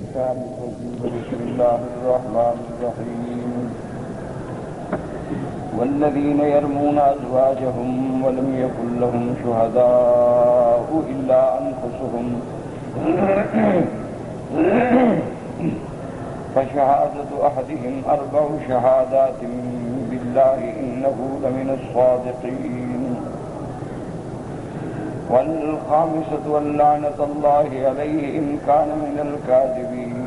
الشيطان الرجيم بسم الله الرحمن الرحيم والذين يرمون أزواجهم ولم يكن لهم شهداء إلا أنفسهم فشهادة أحدهم 4 شهادات بالله إنه لمن الصادقين والخامسة اللعنة الله عليه إن كان من الكاذبين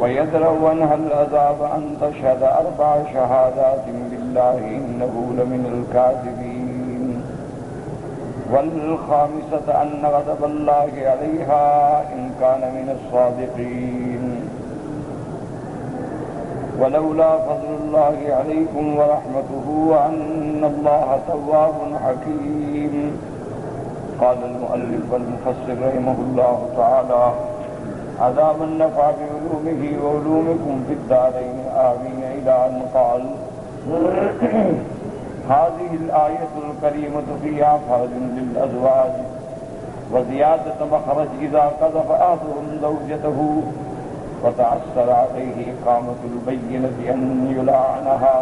ويدرأ عنها العذاب أن تشهد 4 شهادات بالله إنه لمن الكاذبين والخامسة أن غضب الله عليها إن كان من الصادقين ولولا فضل الله عليكم ورحمته وأن الله تواب حكيم. قال المؤلف والمفسر رحمه الله تعالى عذاب النفع بعلومه وعلومكم في الدارين آمين إلى أن قال هذه الآية الكريمة فيها فرج للأزواج وزيادة مخرج إذا قذف أحدهم زوجته وتعسر عليه إقامة البينة أن يلعنها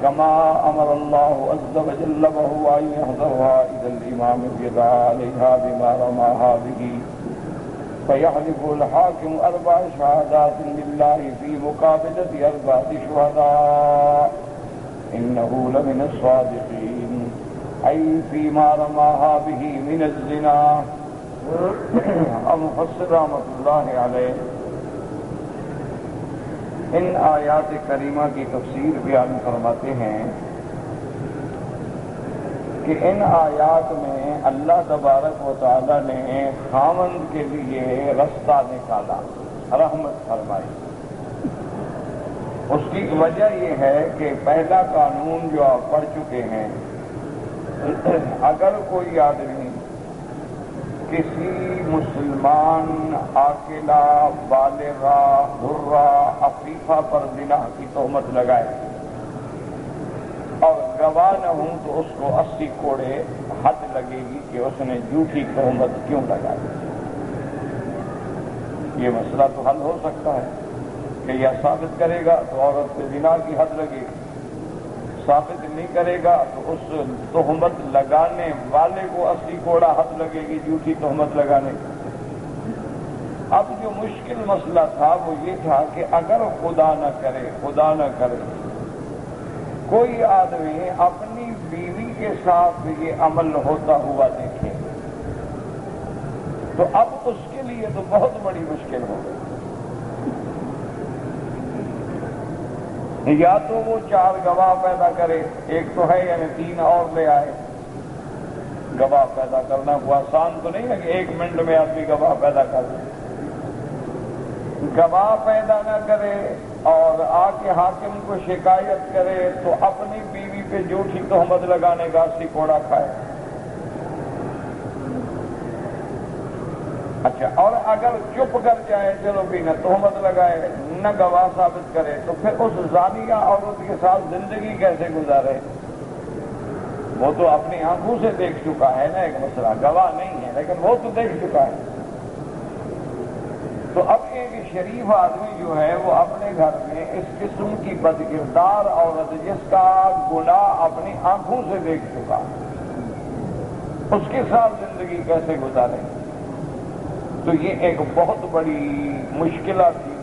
كما أمر الله عز وجل وهو أن يحضرها إلى الإمام فيدعى عليها بما رماها به فيحلف الحاكم 4 شهادات لله في مقابلة 4 شهداء إنه لمن الصادقين أي فيما رماها به من الزنا. المفسر رحمۃ اللہ علیہ ان آیات کریمہ کی تفسیر بیان فرماتے ہیں کہ ان آیات میں اللہ تبارک و تعالی نے خاوند کے لیے رستہ نکالا، رحمت فرمائی۔ اس کی وجہ یہ ہے کہ پہلا قانون جو آپ پڑھ چکے ہیں، اگر کوئی آدمی کسی مسلمان عاقلہ بالغہ حرہ عفیفہ پر زنا کی تہمت لگائے اور گواہ نہ ہوں تو اس کو 80 کوڑے حد لگے گی کہ اس نے جھوٹی تہمت کیوں لگائی۔ یہ مسئلہ تو حل ہو سکتا ہے کہ یا ثابت کرے گا تو عورت پہ زنا کی حد لگے گی، ثابت نہیں کرے گا تو اس تہمت لگانے والے کو 80 کوڑا حد لگے گی جھوٹی تہمت لگانے۔ اب جو مشکل مسئلہ تھا وہ یہ تھا کہ اگر خدا نہ کرے کوئی آدمی اپنی بیوی کے ساتھ یہ عمل ہوتا ہوا دیکھے تو اب اس کے لیے تو بہت بڑی مشکل ہو گئی۔ یا تو وہ 4 گواہ پیدا کرے، ایک تو ہے یعنی 3 اور لے آئے۔ گواہ پیدا کرنا وہ آسان تو نہیں ہے کہ 1 منٹ میں آدمی گواہ پیدا کر دے۔ گواہ پیدا نہ کرے اور آ کے حاکم کو شکایت کرے تو اپنی بیوی پہ جھوٹی تہمت لگانے کا 80 کوڑا کھائے۔ اچھا، اور اگر چپ کر جائے، چلو بھی نہ تہمت لگائے نہ گواہ ثابت کرے تو پھر اس زانیہ عورت کے ساتھ زندگی کیسے گزارے؟ وہ تو اپنی آنکھوں سے دیکھ چکا ہے نا، ایک مسئلہ گواہ نہیں ہے لیکن وہ تو دیکھ چکا ہے۔ تو اب ایک شریف آدمی جو ہے وہ اپنے گھر میں اس قسم کی بدکردار عورت جس کا گناہ اپنی آنکھوں سے دیکھ چکا، اس کے ساتھ زندگی کیسے گزارے؟ تو یہ ایک بہت بڑی مشکلہ تھی۔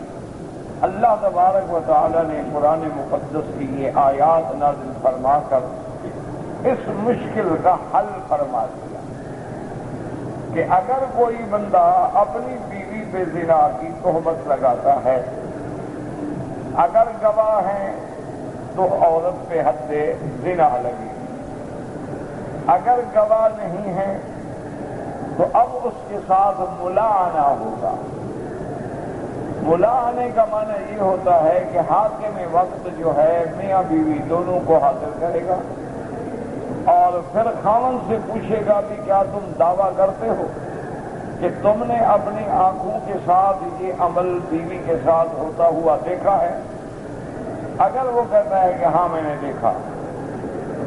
اللہ تبارک و تعالی نے قرآن مقدس کی یہ آیات نازل فرما کر اس مشکل کا حل فرما دیا کہ اگر کوئی بندہ اپنی بیوی پہ زنا کی تہمت لگاتا ہے، اگر گواہ ہیں تو عورت پہ حد زنا لگے، اگر گواہ نہیں ہیں تو اب اس کے ساتھ ملاعنہ ہوگا۔ ملاعنہ کا معنی یہ ہوتا ہے کہ حاکم وقت جو ہے میاں بیوی دونوں کو حاضر کرے گا اور پھر خاوند سے پوچھے گا کہ کیا تم دعویٰ کرتے ہو کہ تم نے اپنی آنکھوں کے ساتھ یہ عمل بیوی کے ساتھ ہوتا ہوا دیکھا ہے؟ اگر وہ کہتا ہے کہ ہاں میں نے دیکھا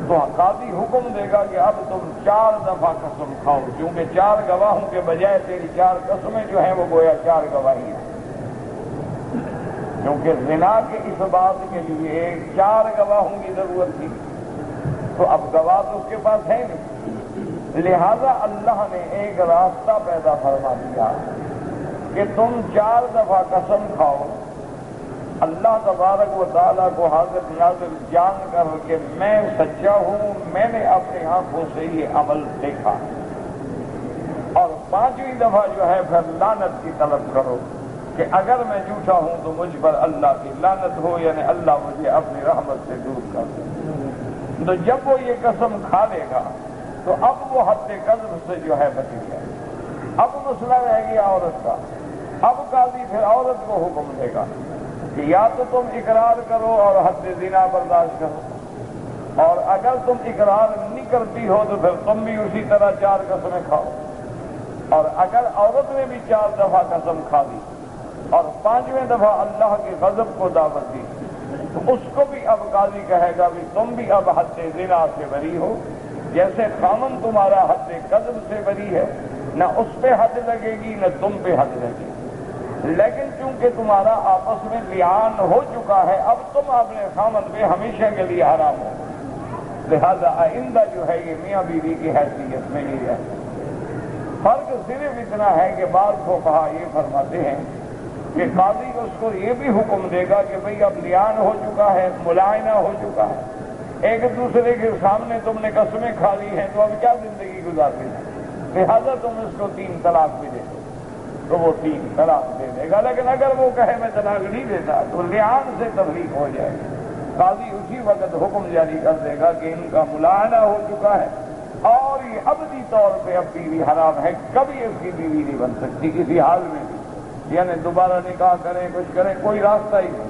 تو قاضی حکم دے گا کہ اب تم 4 دفعہ قسم کھاؤ، کیونکہ 4 گواہوں کے بجائے تیری 4 قسمیں جو ہیں وہ گویا 4 گواہی ہیں، کیونکہ زنا کے اس بات کے لیے 4 گواہوں کی ضرورت تھی، تو اب گواہ تو اس کے پاس ہے نہیں، لہذا اللہ نے ایک راستہ پیدا فرما دیا کہ تم 4 دفعہ قسم کھاؤ، اللہ تبارک و تعالیٰ کو حاضر ناظر جان کر کہ میں سچا ہوں، میں نے اپنی آنکھوں سے یہ عمل دیکھا، اور 5ویں دفعہ جو ہے پھر لعنت کی طلب کرو کہ اگر میں جھوٹا ہوں تو مجھ پر اللہ کی لعنت ہو، یعنی اللہ مجھے اپنی رحمت سے دور کر دے۔ تو جب وہ یہ قسم کھا لے گا تو اب وہ حد قذف سے جو ہے بچ گیا۔ اب مسئلہ رہ گیا عورت کا، اب قاضی پھر عورت کو حکم دے گا کہ یا تو تم اقرار کرو اور حد زنا برداشت کرو، اور اگر تم اقرار نہیں کرتی ہو تو پھر تم بھی اسی طرح 4 قسمیں کھاؤ، اور اگر عورت نے بھی 4 دفعہ قسم کھا دی اور 5ویں دفعہ اللہ کے غضب کو دعوت دی تو اس کو بھی اب قاضی کہے گا بھی تم بھی اب حد زنا سے بری ہو، جیسے خامن تمہارا حد قذف سے بری ہے، نہ اس پہ حد لگے گی نہ تم پہ حد لگے گی، لیکن چونکہ تمہارا آپس میں لعان ہو چکا ہے اب تم اپنے خامن پہ ہمیشہ کے لیے حرام ہو، لہذا آئندہ جو ہے یہ میاں بیوی کی حیثیت میں نہیں رہے۔ فرق صرف اتنا ہے کہ بعض فقہا یہ فرماتے ہیں کہ قاضی اس کو یہ بھی حکم دے گا کہ بھئی اب لعان ہو چکا ہے، ملائنہ ہو چکا ہے، ایک دوسرے کے سامنے تم نے قسمیں کھا لی ہیں تو اب کیا زندگی گزارتے ہیں، لہذا تم اس کو 3 طلاق بھی دے دو، تو وہ 3 طلاق دے دے گا، لیکن اگر وہ کہے میں طلاق نہیں دیتا تو لعان سے تفریق ہو جائے گی، قاضی اسی وقت حکم جاری کر دے گا کہ ان کا ملائنہ ہو چکا ہے اور یہ ابدی طور پہ اب بیوی حرام ہے، کبھی اس کی بیوی نہیں بن سکتی کسی حال میں بھی، یعنی دوبارہ نکاح کریں کچھ کریں کوئی راستہ ہی نہیں،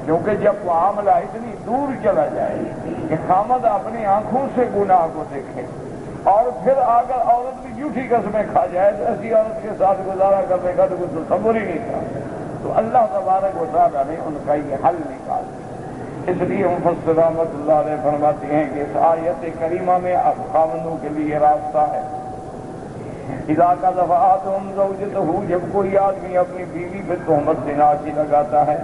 کیونکہ جب معاملہ اتنی دور چلا جائے کہ خامد اپنی آنکھوں سے گناہ کو دیکھے اور پھر اگر عورت بھی جھوٹی قسمیں کھا جائے تو ایسی عورت کے ساتھ گزارا کرنے کا تو کچھ تصور ہی نہیں تھا، تو اللہ تبارک و تعالیٰ نے ان کا یہ حل نکال دیا۔ اس لیے مفسر رحمۃ اللہ علیہ فرماتے ہیں کہ اس آیت کریمہ میں اب خاوندوں کے لیے راستہ ہے، اذا قذف احدهم زوجته، جب کوئی آدمی اپنی بیوی پہ تہمت زنا کی لگاتا ہے،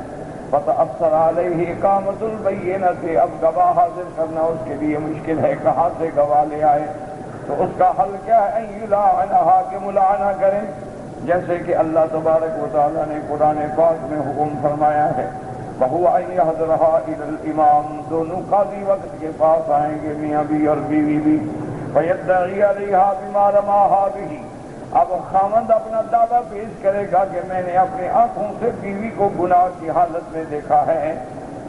فتأثر علیہ اقامۃ البینۃ، اب گواہ حاضر کرنا اس کے لیے مشکل ہے، کہاں سے گواہ لے آئے، تو اس کا حل کیا ہے، ان یلعنھا، کہ ملعنہ کریں، جیسے کہ اللہ تبارک و تعالیٰ نے قرآن پاک میں حکم فرمایا ہے، وَهُوَ أَن يَحْضُرَهَا إِلَى الْإِمَامِ، دونوں قاضی وقت کے پاس آئیں گے، میاں بھی اور بیوی بھی، فَيَدَّعِي عَلَيْهَا بِمَا رَمَاهَا بِهِ، اب خاوند اپنا دعویٰ پیش کرے گا کہ میں نے اپنی آنکھوں سے بیوی کو گناہ کی حالت میں دیکھا ہے،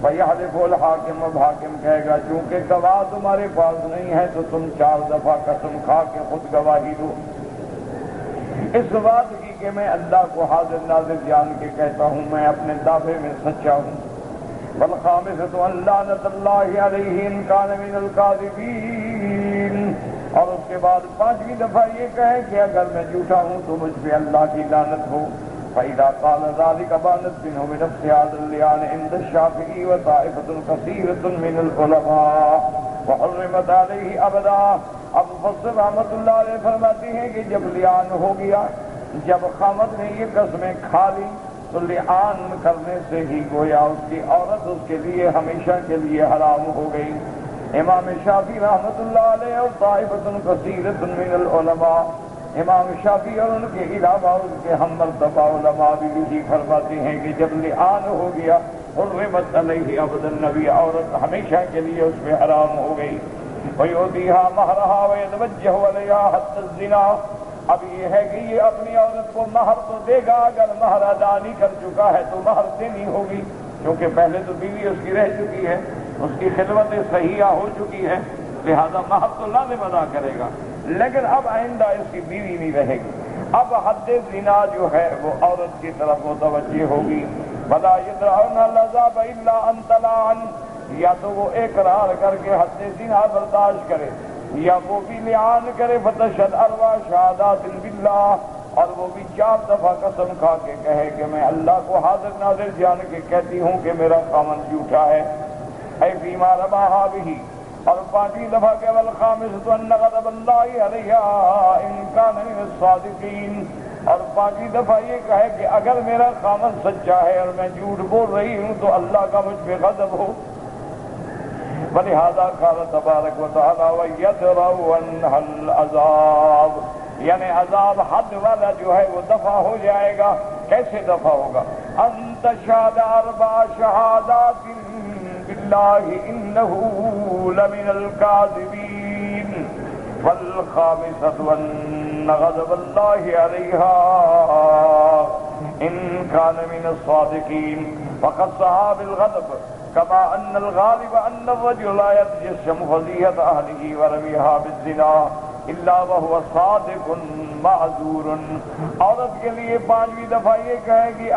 فَيَحْلِفُ الْحَاكِمُ، اب حاکم کہے گا چونکہ گواہ تمہارے پاس نہیں ہے تو تم 4 دفعہ قسم کھا کے خود گواہی دو اس بات کی کہ میں اللہ کو حاضر ناظر جان کے کہتا ہوں میں اپنے دعوے میں سچا ہوں، وَالْخَامِسَةُ أَن لَّعْنَةَ اللَّهِ عَلَيْهِ إِن كَانَ مِنَ الْكَاذِبِينَ، اور اس کے بعد 5ویں دفعہ یہ کہے کہ اگر میں جھوٹا ہوں تو مجھ پہ اللہ کی لعنت ہو، فَإِذَا قَالَ ذَلِكَ بَانَتْ مِنْهُ بِنَفْسِ هَذَا اللِّعَانِ عِندَ الشَّافِعِيِّ وَطَائِفَةٌ كَثِيرَةٌ مِنَ الْعُلَمَاءِ وَحُرِّمَتْ عَلَيْهِ أَبَدًا۔ اب مفسر رحمۃ اللہ علیہ فرماتے ہیں کہ جب لعان ہو گیا، جب خامد نے یہ قسمیں کھا لی تو لعان کرنے سے ہی گویا اس کی عورت اس کے لیے ہمیشہ کے لیے حرام ہو گئی۔ امام شافعی رحمۃ اللہ علیہ اور طائفۃ کثیرۃ من العلماء، امام شافعی اور ان کے علاوہ ان کے ہم مرتبہ علماء بھی یہی فرماتے ہیں کہ جب لعان ہو گیا حرمت علیہ ابدا، نبی عورت ہمیشہ کے لیے اس پہ حرام ہو گئی۔ وَيُؤْتِيهَا مَهْرَهَا وَيَتَوَجَّهُ عَلَيْهَا حَتَّى الزِّنَا، اب یہ ہے کہ یہ اپنی عورت کو مہر تو دے گا، اگر مہر ادا نہیں کر چکا ہے تو مہر دینی ہوگی، کیونکہ پہلے تو بیوی اس کی رہ چکی ہے، اس کی خدمت صحیحہ ہو چکی ہے، لہذا مہر تو لازم ادا کرے گا، لیکن اب آئندہ اس کی بیوی نہیں رہے گی، اب حد زنا جو ہے وہ عورت کی طرف متوجہ ہوگی۔ وَلَا يَدْرَعُونَ الْعَذَابَ إِلَّا أَن تَلَعَنَ، یا تو وہ اقرار کر کے حد زنا برداشت کرے یا وہ بھی لعان کرے، فَتَشْهَدْ أَرْبَعَ شَهَادَاتٍ بِاللَّهِ، اور وہ بھی 4 دفعہ قسم کھا کے کہے کہ میں اللہ کو حاضر ناظر جان کے کہتی ہوں کہ میرا خامن جھوٹا ہے، اے فیما رماها بہ، اور پانچویں دفعہ کہ والخامسۃ ان غضب اللہ علیہا ان کان من الصادقین، اور پانچویں دفعہ یہ کہے کہ اگر میرا خامد سچا ہے اور میں جھوٹ بول رہی ہوں تو اللہ کا مجھ پہ غضب ہو۔ ولہذا قال تبارک و تعالی وَيَدْرَأُ عَنْهَا الْعَذَابُ، یعنی عذاب حد والا جو ہے وہ دفع ہو جائے گا۔ کیسے دفع ہوگا؟ ان تشهد 4 شہادات باللہ انہ لمن الکاذبین، والخامسۃ ان غضب اللہ علیہا ان کان من الصادقین، فخصھا بالغضب كما ان الغالب ان الرجل لا يتجشم فضيحة اهله ورميها بالزنا الا وهو صادق معذور۔ عورت کے لیے پانچویں دفعہ یہ کہے گی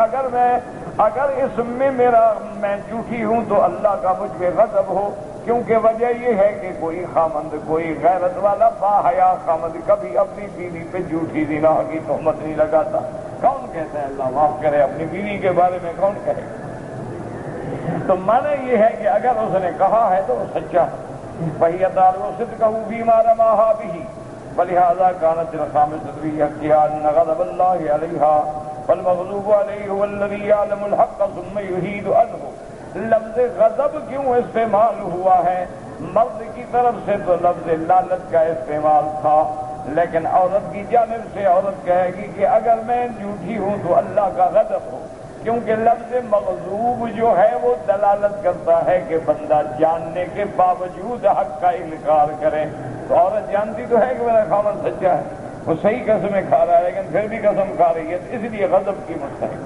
اگر اس میں میں جھوٹی ہوں تو اللہ کا مجھ پہ غضب ہو، کیونکہ وجہ یہ ہے کہ کوئی خامند، کوئی غیرت والا باحیا خامند کبھی اپنی بیوی پہ جھوٹی زنا کی تہمت نہیں لگاتا۔ کون کہتا ہے اللہ معاف کرے اپنی بیوی کے بارے میں، کون کہے گا؟ تو معنی یہ ہے کہ اگر اس نے کہا ہے تو وہ سچا ہے۔ وَهِيَ تَعْلَمُ صِدْقَهُ فِيمَا رَمَاهَا بِهِ وَلِهَذَا كَانَتِ الْخَامِسَةُ فِي حَقِّهَا أَنَّ غَضَبَ اللَّهِ عَلَيْهَا وَالْمَغْضُوبُ عَلَيْهِ هُوَ الَّذِي يَعْلَمُ الْحَقَّ ثُمَّ يُحِيدُ عَنْهُ۔ لفظ غضب کیوں استعمال ہوا ہے؟ مرد کی طرف سے تو لفظ لعنت کا استعمال تھا، لیکن عورت کی جانب سے عورت کہے گی کہ اگر میں جھوٹی ہوں تو اللہ کا غضب ہو، کیونکہ لفظ مغضوب جو ہے وہ دلالت کرتا ہے کہ بندہ جاننے کے باوجود حق کا انکار کرے۔ تو عورت جانتی تو ہے کہ میرا خامد سچا ہے، وہ صحیح قسمیں کھا رہا ہے لیکن پھر بھی قسم کھا رہی ہے، اس لیے غضب کی مستحق۔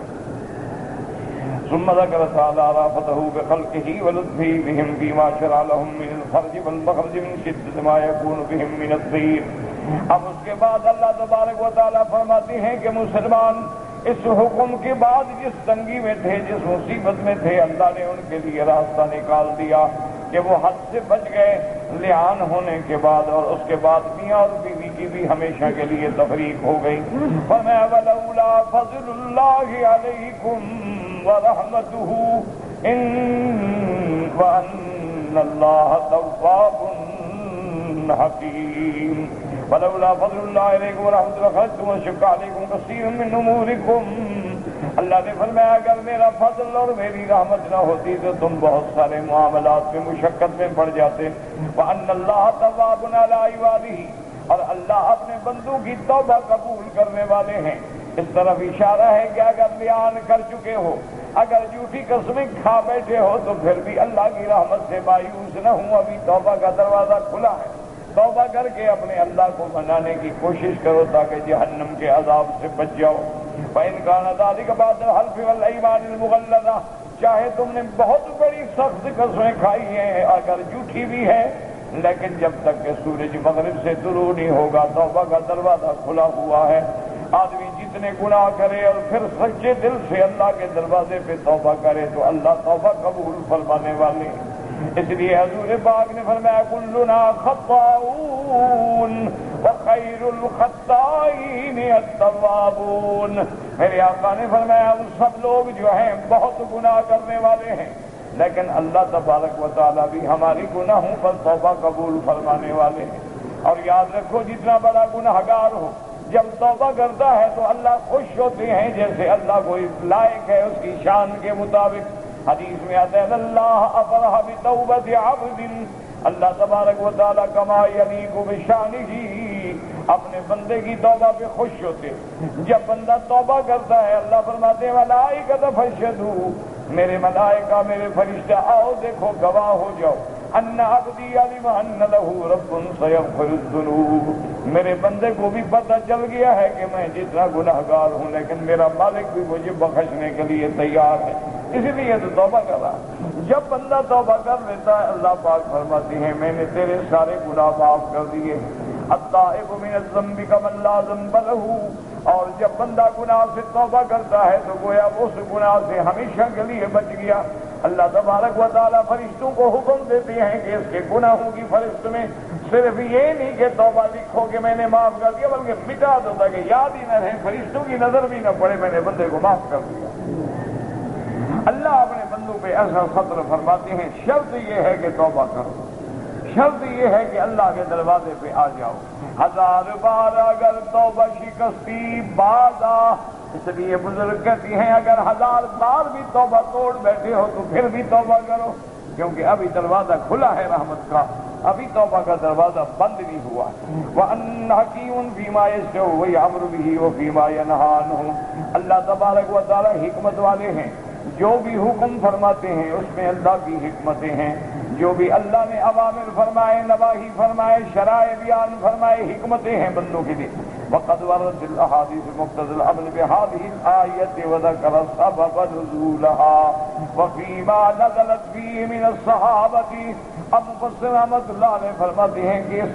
ثم ذكر تعالى رأفته بخلقه ولطفه بهم فيما شرع لهم من الفرج والمخرج من شدة ما يكون بهم من الضيق۔ اب اس کے بعد اللہ تبارک و تعالیٰ فرماتے ہیں کہ مسلمان اس حکم کے بعد جس تنگی میں تھے، جس مصیبت میں تھے، اللہ نے ان کے لیے راستہ نکال دیا کہ وہ حد سے بچ گئے لعان ہونے کے بعد، اور اس کے بعد میاں اور بیوی کی بھی ہمیشہ کے لیے تفریق ہو گئی۔ فَمَا وَلَوْلَا فَضْلُ اللَّهِ عَلَيْكُمْ وَرَحْمَتُهُ وَأَنَّ اللَّهَ تَوَّابٌ حَكِيمٌ۔ ولولا فضل اللہ علیکم ورحمۃ لخرجتم وشق علیکم کثیر من امورکم۔ اللہ نے فرمایا اگر میرا فضل اور میری رحمت نہ ہوتی تو تم بہت سارے معاملات میں مشقت میں پڑ جاتے۔ وان اللہ تواب علی عبادہ، اور اللہ اپنے بندوں کی توبہ قبول کرنے والے ہیں۔ اس طرف اشارہ ہے کہ اگر بیان کر چکے ہو، اگر جھوٹی قسمیں کھا بیٹھے ہو تو پھر بھی اللہ کی رحمت سے مایوس نہ ہوں، ابھی توبہ کا دروازہ کھلا ہے۔ توبہ کر کے اپنے اللہ کو منانے کی کوشش کرو تاکہ جہنم کے عذاب سے بچ جاؤ۔ فَإِنْ كَانَ ذَلِكَ بَعْدَ الْحَلْفِ وَالْأَيْمَانِ الْمُغَلَّظَةِ، چاہے تم نے بہت بڑی سخت قسمیں کھائی ہیں اگر جھوٹی بھی ہے، لیکن جب تک کہ سورج مغرب سے طلوع نہیں ہوگا توبہ کا دروازہ کھلا ہوا ہے۔ آدمی جتنے گناہ کرے اور پھر سچے دل سے اللہ کے دروازے پہ توبہ کرے تو اللہ توبہ قبول فرمانے والے ہیں۔ اس لیے حضور پاک نے فرمایا کلنا خطاؤون وخیر الخطائین التوابون۔ میرے آقا نے فرمایا وہ سب لوگ جو ہیں بہت گناہ کرنے والے ہیں، لیکن اللہ تبارک و تعالیٰ بھی ہماری گناہوں پر توبہ قبول فرمانے والے ہیں۔ اور یاد رکھو جتنا بڑا گناہگار ہو جب توبہ کرتا ہے تو اللہ خوش ہوتے ہیں، جیسے اللہ کوئی لائق ہے اس کی شان کے مطابق۔ حدیث میں آتا ہے اللہ افرح بتوبۃ عبد، اللہ تبارک و تعالیٰ کما یلیق بشانہ، اپنے بندے کی توبہ پہ خوش ہوتے۔ جب بندہ توبہ کرتا ہے اللہ فرماتے ہیں ملائکۃ فاشہدوا، میرے ملائکہ میرے فرشتہ آؤ دیکھو گواہ ہو جاؤ، ان عبدی علم ان لہ رب سیغفر الذنوب، میرے بندے کو بھی پتہ چل گیا ہے کہ میں جتنا گناہگار ہوں لیکن میرا مالک بھی مجھے بخشنے کے لیے تیار ہے، اسی لیے تو توبہ کر رہا۔ جب بندہ توبہ کر لیتا ہے اللہ پاک فرماتے ہیں میں نے تیرے سارے گناہ معاف کر دیے۔ التائب من الذنب کمن لا ذنب لہ، اور جب بندہ گناہ سے توبہ کرتا ہے تو گویا اس گناہ سے ہمیشہ کے لیے بچ گیا۔ اللہ تبارک و تعالیٰ فرشتوں کو حکم دیتے ہیں کہ اس کے گناہوں کی فہرست میں صرف یہ نہیں کہ توبہ لکھو کہ میں نے معاف کر دیا، بلکہ مٹا دو تاکہ یاد ہی نہ رہے، فرشتوں کی نظر بھی نہ پڑے میں نے بندے کو معاف کر دیا۔ اللہ اپنے بندوں پہ ایسا فضل فرماتے ہیں، شرط یہ ہے کہ توبہ کرو، شرط یہ ہے کہ اللہ کے دروازے پہ آ جاؤ. 1000 بار اگر توبہ شکستی بادا، اس لیے بزرگ کہتی ہیں اگر 1000 بار بھی توبہ توڑ بیٹھے ہو تو پھر بھی توبہ کرو، کیونکہ ابھی دروازہ کھلا ہے رحمت کا، ابھی توبہ کا دروازہ بند نہیں ہوا. وَأَنَّ حَكِيمٌ فِيمَا يَشْاءُ وَيَأْمُرُ بِهِ وَفِيمَا يَنْهَى عَنْهُ. اللہ تبارک و تعالی حکمت والے ہیں، جو بھی حکم فرماتے ہیں اس میں اللہ کی حکمتیں ہیں، جو بھی اللہ نے اوامر فرمائے، نواہی فرمائے، شرائع بیان فرمائے، حکمتیں ہیں بندوں کے لیے. وقد وردت الاحاديث مقتضى الامر بهذه الايه وذكر سبب نزولها وفيما نزلت فيه من الصحابه. اب مفسر احمد اللہ نے فرماتے ہیں کہ اس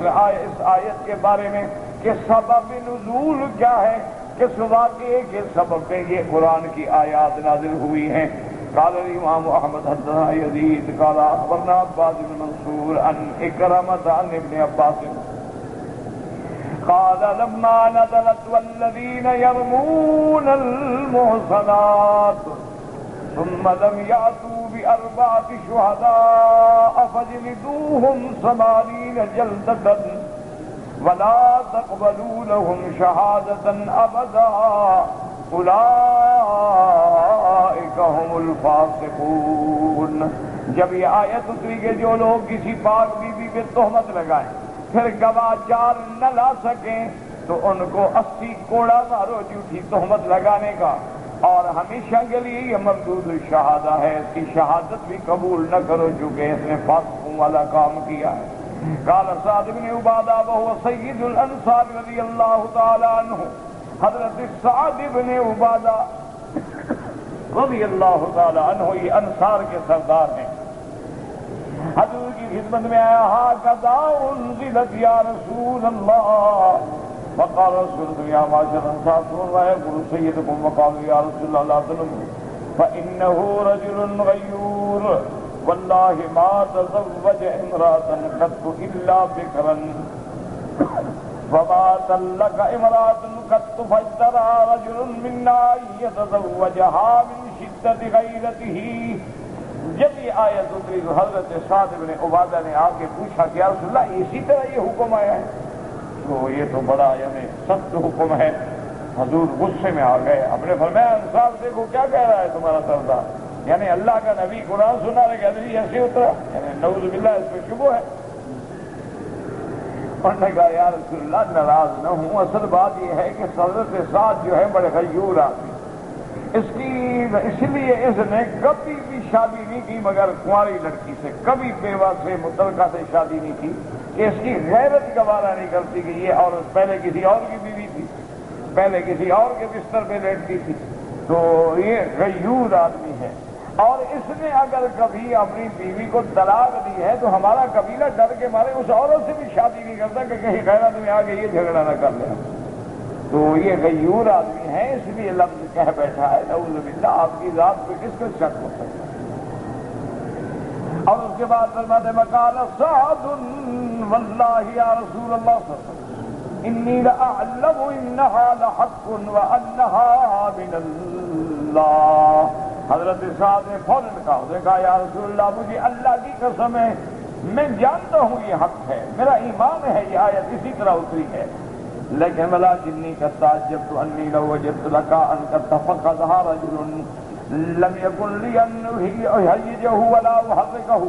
آیت کے بارے میں کہ سبب نزول کیا ہے، کس واقعے کے سبب پہ یہ قرآن کی آیات نازل ہوئی ہیں. قال الامام احمد حدثنا يزيد قال اخبرنا عباد بن منصور عن اكرمة عن ابن عباس قال لما نزلت والذين يرمون المحصنات ثم لم يأتوا ب4 شهداء فاجلدوهم 80 جلدة ولا تقبلوا لهم شهادة أبدا أولئك هم الفاسقون. جب یہ آیت اتری کہ جو لوگ کسی پاک بی بی پہ تہمت لگائیں پھر گواہ 4 نہ لا سکیں تو ان کو 80 کوڑا مارو جھوٹی تہمت لگانے کا، اور ہمیشہ کے لیے یہ مردود الشہادہ ہے، اس کی شہادت بھی قبول نہ کرو چونکہ اس نے فاسقوں والا کام کیا ہے. قال سعد بن عبادہ وهو سید الانصار رضی اللہ تعالی عنہ. حضرت سعد بن عبادہ رضی اللہ تعالی عنہ یہ انصار کے سردار ہیں. حضور کی خدمت میں آیا هكذا انزلت یا رسول اللہ. وقال رسول اللہ یا معاشر الانصار ويقول سيدكم وقالوا يا رسول الله لا تظلموا فإنه رجل غيور والله ما تزوج امرأة قط إلا بكرا وما طلق امرأة قط فاجترى رجل منا أن يتزوجها من شدة غيرته. جب یہ آیت اتری تو حضرت سعد بن عبادہ نے آ کے پوچھا کہ یا رسول اللہ اسی طرح یہ حکم آیا ہے؟ تو یہ تو بڑا یعنی سخت حکم ہے. حضور غصے میں آ گئے، اپنے فرمایا انصار دیکھو کیا کہہ رہا ہے تمہارا سردار، یعنی اللہ کا نبی قرآن سنا رہے کہ ادری ایسے اترا، یعنی نعوذ باللہ اس پہ شبہ ہے. انہوں نے کہا یا رسول اللہ ناراض نہ ہوں، اصل بات یہ ہے کہ حضرت سعد جو ہے بڑے غیور آدمی، اس لیے اس نے کبھی بھی شادی نہیں کی مگر کنواری لڑکی سے، کبھی بیوہ سے متعلقہ سے شادی نہیں کی کہ اس کی غیرت گوارا نہیں کرتی کہ یہ عورت پہلے کسی اور کی بیوی تھی، پہلے کسی اور کے بستر پہ لیٹتی تھی. تو یہ غیور آدمی ہے، اور اس نے اگر کبھی اپنی بیوی کو طلاق دی ہے تو ہمارا قبیلہ ڈر کے مارے اس عورت سے بھی شادی نہیں کرتا کہ کہیں غیرت میں آگے یہ جھگڑا نہ کر لے. تو یہ غیور آدمی ہے، اس لیے لفظ کہہ بیٹھا ہے نعوذ باللہ. آپ کی ذات پہ کس کو شک ہو سکتا ہے؟ اور اس کے بعد فرماتے مقال سعد واللہ یا رسول اللہ صلی اللہ علیہ وسلم انی لأعلم انہا لحق وانہا من اللہ. حضرت سعد نے فوراً کہا، اس نے کہا یا رسول اللہ مجھے اللہ کی قسم ہے میں جانتا ہوں یہ حق ہے، میرا ایمان ہے یہ آیت اسی طرح اتری ہے، لیکن ولا جنی کا تعجبت انی لو وجدت لك ان تفقدها رجل لم يكن لي ان اهيجه ولا احركه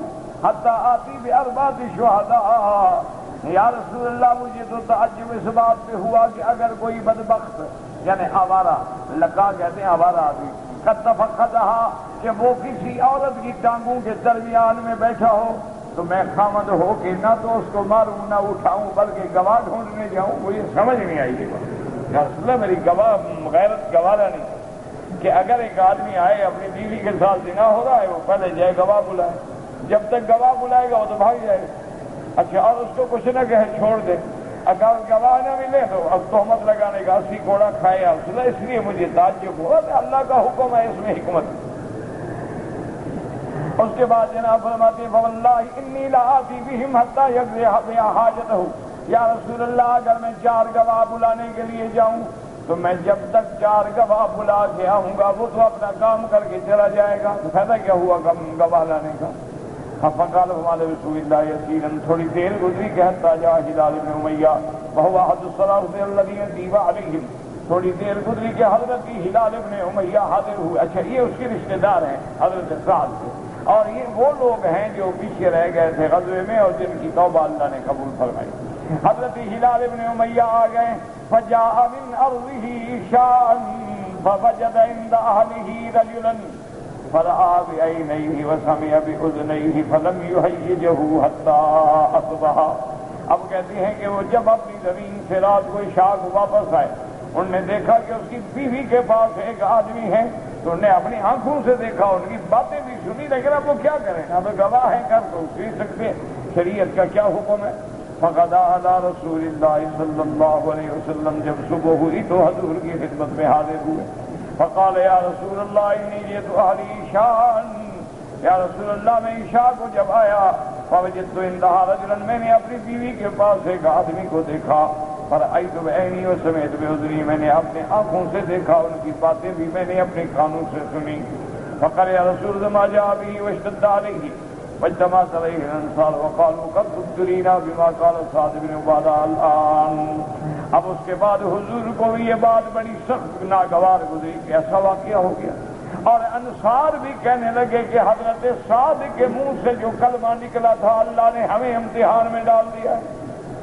حتى آتی ب4 شهداء. یا رسول اللہ مجھے تو تعجب اس بات پہ ہوا کہ اگر کوئی بدبخت یعنی آوارہ، لکا کہتے ہیں آوارہ آدمی، قد تفقدها کہ وہ کسی عورت کی ٹانگوں کے درمیان میں بیٹھا ہو تو میں خامد ہو کے نہ تو اس کو ماروں نہ اٹھاؤں بلکہ گواہ ڈھونڈنے جاؤں. مجھے سمجھ نہیں آئی یہ بات. یا رسول اللہ میری گواہ غیرت گوارا نہیں کہ اگر ایک آدمی آئے اپنی بیوی کے ساتھ زنا ہو رہا ہے وہ پہلے جائے گواہ بلائے، جب تک گواہ بلائے گا وہ تو بھاگ جائے. اچھا اور اس کو کچھ نہ کہے چھوڑ دے، اگر گواہ نہ ملے تو اب تہمت لگانے کا 80 کوڑا کھائے. یا رسول اللہ اس لیے مجھے تعجب ہوا کہ اللہ کا حکم ہے اس میں حکمت. اس کے بعد جناب فرماتے ہیں فواللہ انی لآتی بہم حتی یقضی بہا حاجتہ. یا رسول اللہ اگر میں 4 گواہ بلانے کے لیے جاؤں تو میں جب تک 4 گواہ بلا کے آؤں گا وہ تو اپنا کام کر کے چلا جائے گا، تو فائدہ کیا ہوا گواہ لانے کا. فقال ہمارے رسول اللہ یسیرا، تھوڑی دیر گزری کہ حتی جاء ہلال بن امیہ وهو احد الثلاثه الذين تیب علیہم، تھوڑی دیر گزری کہ حضرت ہلال ابن امیہ حاضر ہوئے۔ اچھا یہ اس کے رشتہ دار ہیں حضرت سعد کے، اور یہ وہ لوگ ہیں جو پیچھے رہ گئے تھے غزوے میں اور جن کی توبہ اللہ نے قبول فرمائی۔ حضرت ہلال ابن امیہ آ گئے، فجاء من ارضه شان فوجد عند اهله رجلا فرآ بعینیہ وسمع باذنیہ فلم یہیجہ حتی اصبح۔ اب کہتے ہیں کہ وہ جب اپنی زمین سے رات کو عشاء کو واپس آئے، انہوں نے دیکھا کہ اس کی بیوی کے پاس ایک آدمی ہے، تو انہوں نے اپنی آنکھوں سے دیکھا، ان کی باتیں بھی سنی، لیکن اب وہ کیا کریں، اب گواہ ہیں کر تو سن سکتے، شریعت کا کیا حکم ہے۔ فقضا علی رسول اللہ صلی اللہ علیہ وسلم، جب صبح ہوئی تو حضور کی خدمت میں حاضر ہوئے۔ فقال یا رسول اللہ انی جئت اہلی عشاء، یا رسول اللہ میں عشاء کو جب آیا، فوجدت عندها رجلا، میں نے اپنی بیوی کے پاس ایک آدمی کو دیکھا، فرأیت بعینی وسمعت باذنی، میں نے اپنے آنکھوں سے دیکھا، ان کی باتیں بھی میں نے اپنے کانوں سے سنی۔ فقال یا رسول اللہ ما جاء به واشتد علیہ واجتمعت علیہ الانصار وقالوا قد ابتلینا بما قال سعد بن عبادہ الآن۔ اب اس کے بعد حضور کو بھی یہ بات بڑی سخت ناگوار گزری کہ ایسا واقعہ ہو گیا، اور انصار بھی کہنے لگے کہ حضرت سعد کے منہ سے جو کلمہ نکلا تھا اللہ نے ہمیں امتحان میں ڈال دیا ہے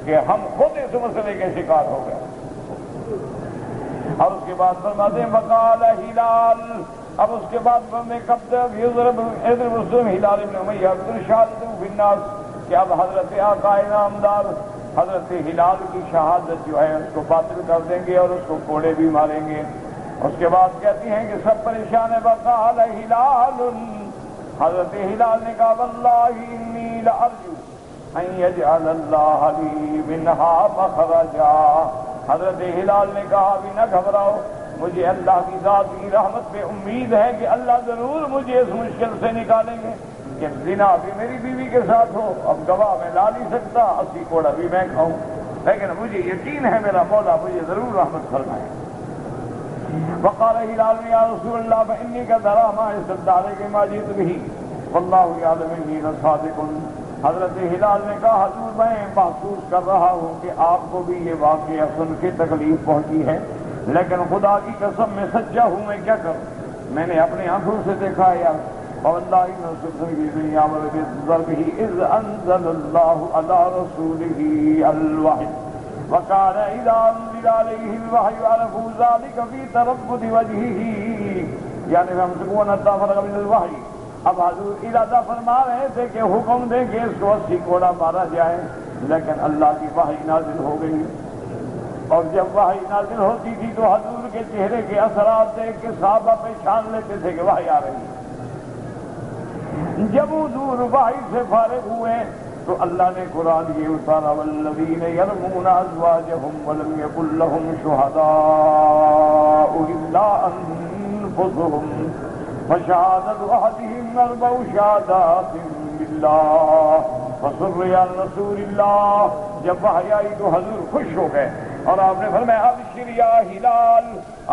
کہ ہم خود اس مسئلے کے شکار ہو گئے۔ اور اس کے بعد فرماتے ہیں وقال ہلال، اب اس کے بعد میں کب تک یضرب مسلم ہلال ابن امیہ شہادت فی الناس، کہ اب حضرت آقا نامدار حضرت ہلال کی شہادت جو ہے اس کو باطل کر دیں گے اور اس کو کوڑے بھی ماریں گے۔ اس کے بعد کہتی ہیں کہ سب پریشان ہے، وقال ہلال، حضرت ہلال نے کہا واللہ انی لارجو ان یجعل اللہ لی منها مخرجا، حضرت ہلال نے کہا ابھی نہ گھبراؤ، مجھے اللہ کی ذات کی رحمت پہ امید ہے کہ اللہ ضرور مجھے اس مشکل سے نکالیں گے کہ زنا بھی میری بیوی کے ساتھ ہو، اب گواہ میں لا نہیں سکتا، 80 کوڑا بھی میں کھاؤں، لیکن مجھے یقین ہے میرا مولا مجھے ضرور رحمت فرمائے۔ وقال ہلال یا رسول اللہ فإنی قد أرى ما اشتد علیک ما جئت به واللہ یعلم انی لصادق، حضرت ہلال نے کہا حضور میں محسوس کر رہا ہوں کہ آپ کو بھی یہ واقعہ سن کے تکلیف پہنچی ہے، لیکن خدا کی قسم میں سچا ہوں، میں کیا کروں، میں نے اپنی آنکھوں سے دیکھا یار، واللہ یعمل بضربه اذ انزل اللہ علی رسولہ الوحی وکان اذا انزل علیہ الوحی عرفوا ذلک فی تربد وجہہ، یعنی ہم سکون حتی فرغ من الوحی۔ اب حضور ارادہ فرما رہے تھے کہ حکم دیں کہ اس کو 80 کوڑا مارا جائے، لیکن اللہ کی وحی نازل ہو گئی، اور جب وحی نازل ہوتی تھی تو حضور کے چہرے کے اثرات دیکھ کے صحابہ پہچان لیتے تھے کہ وحی آ رہی ہے۔ جب حضور وحی سے فارغ ہوئے تو اللہ نے قرآن یہ اتارا والذین یرمون ازواجہم ولم یکن لہم شہداء الا انفسہم فشہادت احدہم 4 شہادات باللہ فسر یا رسول اللہ۔ جب وحی آئی تو حضور خوش ہو گئے اور آپ نے فرمایا ابشر یا ہلال،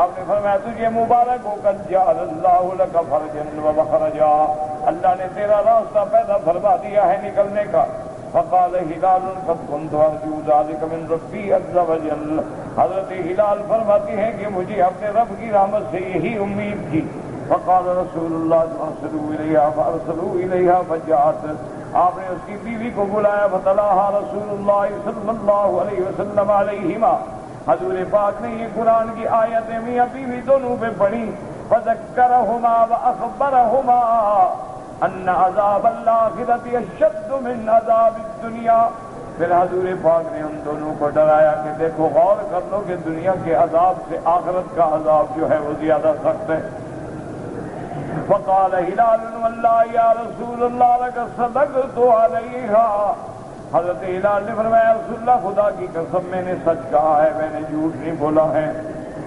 آپ نے فرمایا تجھے مبارک ہو قد جعل اللہ لک فرجا و مخرجا، اللہ نے تیرا راستہ پیدا فرما دیا ہے نکلنے کا۔ فقال ہلال قد كنت ارجو ذلك من ربی عز وجل، حضرت ہلال فرماتی ہیں کہ مجھے اپنے رب کی رحمت سے یہی امید تھی۔ فقال رسول اللہ ارسلوا الیہا فارسلوا الیہا فجاءت، آپ نے اس کی بیوی کو بلایا، فتلاها رسول اللہ صلی اللہ علیہ وسلم علیہما، حضور پاک نے یہ قرآن کی آیتیں میاں بیوی دونوں پہ پڑھی، فذکرہما واخبرہما ان عذاب الآخرۃ اشد من عذاب الدنیا، پھر حضور پاک نے ان دونوں کو ڈرایا کہ دیکھو غور کر لو کہ دنیا کے عذاب سے آخرت کا عذاب جو ہے وہ زیادہ سخت ہے۔ فقال ہلال واللہ یا رسول اللہ لقد صدقت علیہا، حضرت ہلال نے فرمایا رسول اللہ خدا کی قسم میں نے سچ کہا ہے، میں نے جھوٹ نہیں بولا ہے۔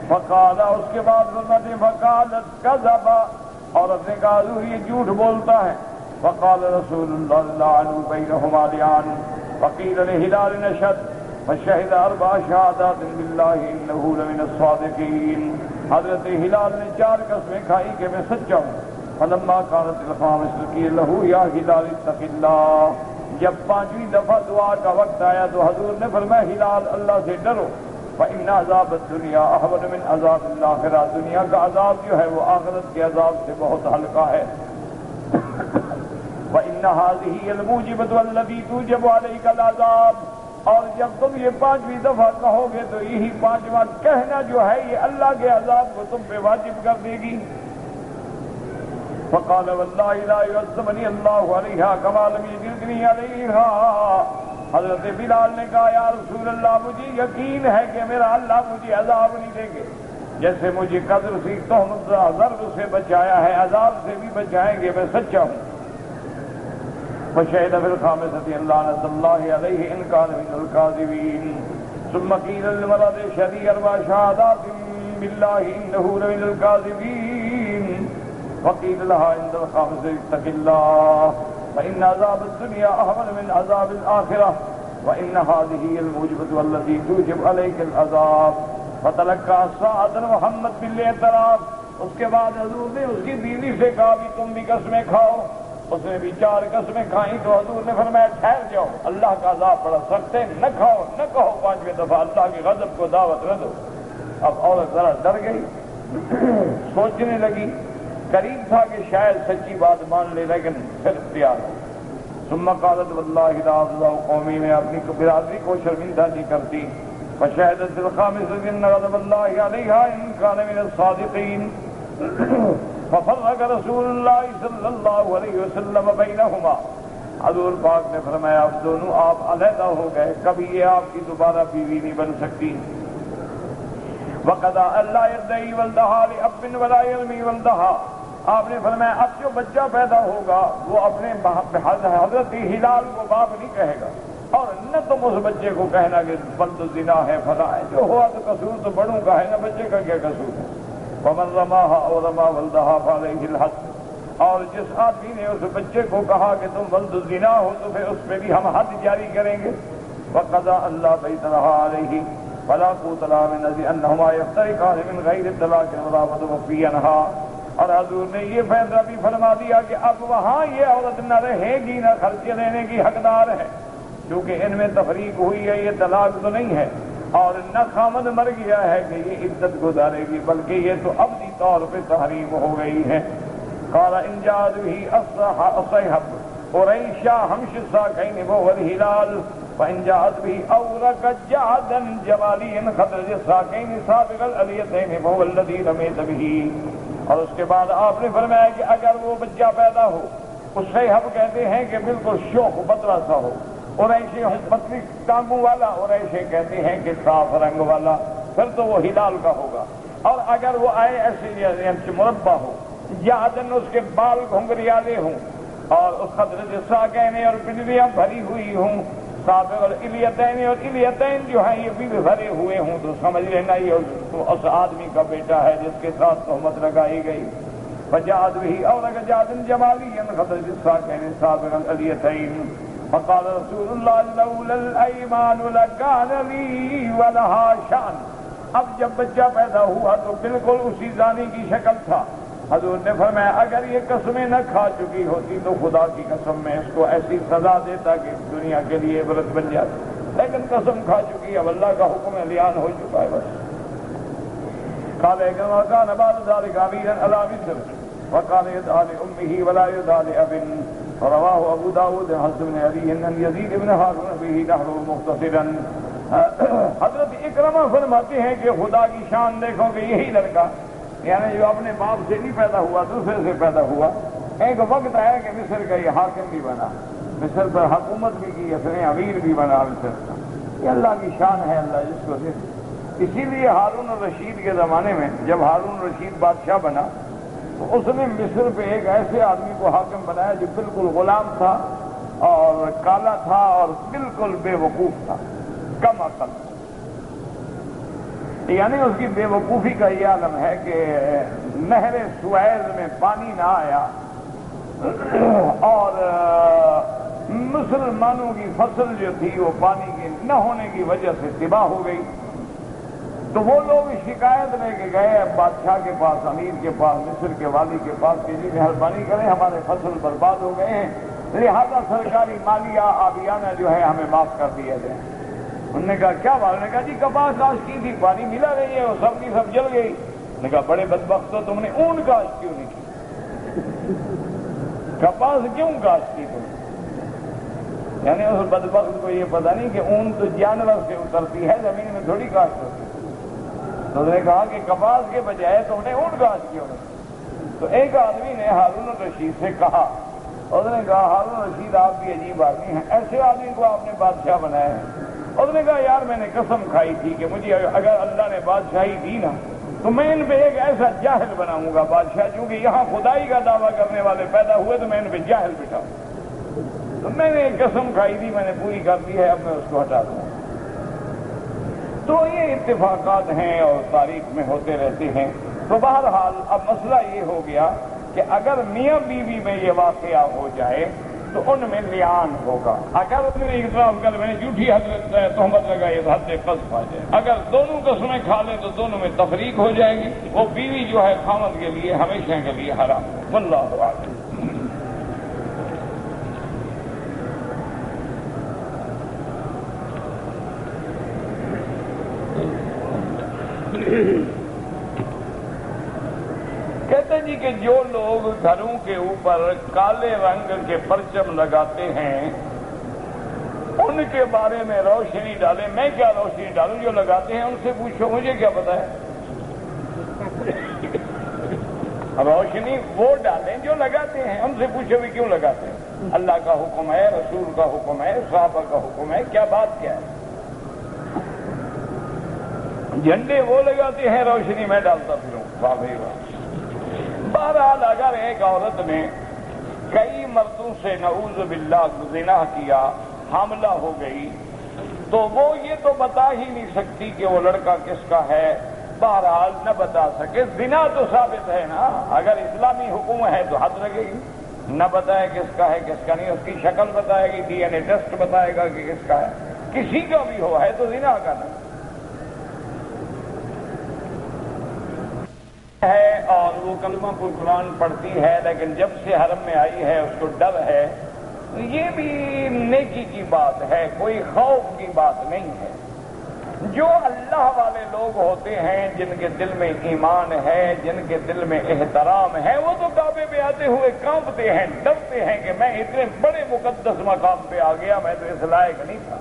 فقال، اس کے بعد فرماتے ہیں فقالت کذب، عورت نے کہا حضور یہ جھوٹ بولتا ہے۔ فقال رسول اللہ لعن بینہما لعان، فقیل لہلال نشد فشہد 4 شہادات باللہ انہ لمن الصادقین، حضرت ہلال نے 4 قسمیں کھائی کہ میں سچا ہوں، فلما كانت الخامسة قيل له يا هلال اتق الله، جب پانچویں دفعہ دعا کا وقت آیا تو حضور نے فرمایا ہلال اللہ سے ڈرو، فإن عذاب الدنيا أهون من عذاب الآخرة، دنیا کا عذاب جو ہے وہ آخرت کے عذاب سے بہت ہلکا ہے۔ وإن هذه هي الموجبة التي توجب عليك العذاب، اور جب تم یہ پانچویں دفعہ کہو گے تو یہی پانچواں کہنا جو ہے یہ اللہ کے عذاب کو تم پہ واجب کر دے گی۔ فقال والله لا يعذبني الله عليها كما لم يجرني عليها، حضرت بلال نے کہا یا رسول اللہ مجھے یقین ہے کہ میرا اللہ مجھے عذاب نہیں دیں گے، جیسے مجھے قدر سے تہمت ضرب سے بچایا ہے عذاب سے بھی بچائیں گے، میں سچا ہوں۔ فشهد في الخامسة أن لعنة الله عليه إن كان من الكاذبين، ثم قيل للمرأة اشهدي 4 شهادات بالله إنه لمن الكاذبين، وقيل لها عند الخامسة اتق الله فإن عذاب الدنيا أهون من عذاب الآخرة، وإن هذه هي الموجبة التي توجب عليك العذاب، فتلقى الساعة محمد بالاعتراف۔ اس کے بعد حضور نے اس کی بیوی سے کہا بھی تم بھی قسمیں کھاؤ، اس نے بھی 4 قسمیں کھائیں تو حضور نے فرمایا ٹھہر جاؤ، اللہ کا عذاب بڑا سخت ہے، نہ کھاؤ نہ کہو 5ویں دفعہ اللہ کے غضب کو دعوت نہ دو۔ اب عورت ذرا ڈر گئی، سوچنے لگی، قریب تھا کہ شاید سچی بات مان لے، لیکن پھر تیار ہو۔ ثم قالت والله لا أفضح قومي، میں اپنی برادری کو شرمندہ نہیں کرتی۔ فشهدت الخامسة أن غضب الله عليها إن كان من الصادقين، ففرق رسول اللہ صلی اللہ علیہ وسلم بینہما، حضور پاک نے فرمایا اب دونوں آپ علیحدہ ہو گئے، کبھی یہ آپ کی دوبارہ بیوی نہیں بن سکتی۔ وقضى ألا يدعي ولدها لأب ولا يرمي ولدها، آپ نے فرمایا اب جو بچہ پیدا ہوگا وہ اپنے حضرت ہلال کو باپ نہیں کہے گا، اور نہ تم اس بچے کو کہنا کہ ولد الزنا ہے فلاں ہے، جو ہوا تو قصور تو بڑوں کا ہے نا، بچے کا کیا قصور ہے۔ ومن رماها او رما ولدها فعليه الحد، اور جس آدمی نے اس بچے کو کہا کہ تم ولد الزنا ہو تو پھر اس پہ بھی ہم حد جاری کریں گے۔ وقضى ألا بيت لها عليه فلا قوت لها من أجل أنهما يفترقان من غير الطلاق ولا متوفي عنها، اور حضور نے یہ فیصلہ بھی فرما دیا کہ اب وہاں یہ عورت نہ رہے گی نہ خرچے دینے کی حقدار ہے، کیونکہ ان میں تفریق ہوئی ہے، یہ طلاق تو نہیں ہے، اور نہ خامد مر گیا ہے کہ یہ عدت گزارے گی، بلکہ یہ تو ابدی طور پہ تحریم ہو گئی ہے۔ قال ان جاءت به الصيحب قريشا همش الساقين وهو الهلال، فان جاءت به اورق جعدا جماليا خضر الساقين سابق الاليتين وهو الذي رميت به، اور اس کے بعد آپ نے فرمایا کہ اگر وہ بچہ پیدا ہو، اس صیحب کہتے ہیں کہ بالکل شوخ پتلا سا ہو، اور ایسے ہم پتلی ٹانگوں والا، اور ایسے کہتے ہیں کہ صاف رنگ والا، پھر تو وہ ہلال کا ہوگا۔ اور اگر وہ آئے ایسے مربع ہو، یادن اس کے بال گھنگریالے ہوں، اور اس خضر الساقین اور پنڈلیاں بھری ہوئی ہوں، سابق الیتین، اور الیتین جو ہیں یہ بھی بھرے ہوئے ہوں، تو سمجھ لینا یہ اس آدمی کا بیٹا ہے جس کے ساتھ تہمت لگائی گئی۔ فجاءت به اورق جعد جماليا خضر الساقین سابق الیتین، فقال رسول اللہ لولا الایمان لکان لی ولها شان، اب جب بچہ پیدا ہوا تو بالکل اسی زانی کی شکل تھا۔ حضور نے فرمایا اگر یہ قسمیں نہ کھا چکی ہوتی تو خدا کی قسم میں اس کو ایسی سزا دیتا کہ دنیا کے لیے عبرت بن جاتی، لیکن قسم کھا چکی، اب اللہ کا حکم اعلان ہو چکا ہے بس۔ قال كما كان بعد ذلك اميرا على مصر، وقال يدعى لامه ولا يدعى لاب، رواه ابو داود حسن بن علي ان يزيد بن هارون به نحو مختصرا۔ حضرت اکرمہ فرماتے ہیں کہ خدا کی شان دیکھو کہ یہی لڑکا، یعنی جو اپنے باپ سے نہیں پیدا ہوا دوسرے سے پیدا ہوا، ایک وقت آیا کہ مصر کا یہ حاکم بھی بنا، مصر پر حکومت بھی کی، اس نے امیر بھی بنا مصر کا۔ یہ اللہ کی شان ہے، اللہ جس کو دے۔ اسی لیے ہارون الرشید کے زمانے میں جب ہارون الرشید بادشاہ بنا تو اس نے مصر پہ ایک ایسے آدمی کو حاکم بنایا جو بالکل غلام تھا اور کالا تھا اور بالکل بے وقوف تھا، کم عقل، یعنی اس کی بے وقوفی کا یہ عالم ہے کہ نہر سویز میں پانی نہ آیا اور مسلمانوں کی فصل جو تھی وہ پانی کے نہ ہونے کی وجہ سے تباہ ہو گئی، تو وہ لوگ شکایت لے کے گئے بادشاہ کے پاس، امیر کے پاس، مصر کے والی کے پاس کہ جی مہربانی کریں، ہمارے فصل برباد ہو گئے ہیں، لہذا سرکاری مالیہ آبیانہ جو ہے ہمیں معاف کر دیا جائے۔ انہوں نے کہا کیا بات؟ انہوں نے کہا جی کپاس کاشت کی تھی، پانی ملا نہیں ہے، وہ سب کی سب جل گئی۔ انہوں نے کہا بڑے بدبخت ہو، تم نے اون کاشت کیوں نہیں کی؟ کپاس کیوں کاشت کی تم؟ یعنی اس بدبخت کو یہ پتہ نہیں کہ اون تو جانور سے اترتی ہے، زمین میں تھوڑی کاشت ہوتی ہے۔ تو انہوں نے کہا کہ کپاس کے بجائے تم نے اون کاشت کیوں نہیں؟ تو ایک آدمی نے ہارون الرشید سے کہا، انہوں نے کہا ہارون الرشید آپ بھی عجیب آدمی ہیں، ایسے آدمی کو آپ نے بادشاہ بنایا ہے۔ انہوں نے کہا یار میں نے قسم کھائی تھی کہ مجھے اگر اللہ نے بادشاہی دی نا تو میں ان پہ ایک ایسا جاہل بناؤں گا بادشاہ، چونکہ یہاں خدائی کا دعویٰ کرنے والے پیدا ہوئے تو میں ان پہ جاہل بٹھاؤں۔ تو میں نے ایک قسم کھائی تھی، میں نے پوری کر دی ہے، اب میں اس کو ہٹا دوں۔ تو یہ اتفاقات ہیں اور تاریخ میں ہوتے رہتے ہیں۔ تو بہرحال اب مسئلہ یہ ہو گیا کہ اگر میاں بیوی میں یہ واقعہ ہو جائے تو ان میں لیان ہوگا۔ اگر اس نے اعتراف کر میں نے جھوٹی حضرت تہمت لگائی تو حد قذف آ جائے۔ اگر دونوں قسمیں کھا لیں تو دونوں میں تفریق ہو جائے گی، وہ بیوی جو ہے خاوند کے لیے ہمیشہ کے لیے حرام۔ واللہ اعلم۔ کہتے جی کہ جو لوگ گھروں کے اوپر کالے رنگ کے پرچم لگاتے ہیں ان کے بارے میں روشنی ڈالیں۔ میں کیا روشنی ڈالوں؟ جو لگاتے ہیں ان سے پوچھو، مجھے کیا پتا ہے۔ روشنی وہ ڈالیں جو لگاتے ہیں، ان سے پوچھو بھی کیوں لگاتے ہیں۔ اللہ کا حکم ہے، رسول کا حکم ہے، صحابہ کا حکم ہے، کیا بات کیا ہے؟ جھنڈے وہ لگاتے ہیں، روشنی میں ڈالتا پھروں۔ واہ بھائی واہ۔ بہرحال اگر ایک عورت نے کئی مردوں سے نعوذ باللہ زنا کیا، حاملہ ہو گئی، تو وہ یہ تو بتا ہی نہیں سکتی کہ وہ لڑکا کس کا ہے۔ بہرحال نہ بتا سکے، زنا تو ثابت ہے نا۔ اگر اسلامی حکم ہے تو حد لگے گی، نہ بتائے کس کا ہے کس کا نہیں، اس کی شکل بتائے گی، ڈی این اے ٹیسٹ بتائے گا کہ کس کا ہے، کسی کا بھی ہو، ہے تو زنا کا نا ہے۔ اور وہ کلمہ قرآن پڑھتی ہے لیکن جب سے حرم میں آئی ہے اس کو ڈر ہے، یہ بھی نیکی کی بات ہے، کوئی خوف کی بات نہیں ہے۔ جو اللہ والے لوگ ہوتے ہیں، جن کے دل میں ایمان ہے، جن کے دل میں احترام ہے، وہ تو کعبے پہ آتے ہوئے کانپتے ہیں، ڈرتے ہیں کہ میں اتنے بڑے مقدس مقام پہ آ گیا، میں تو اس لائق نہیں تھا۔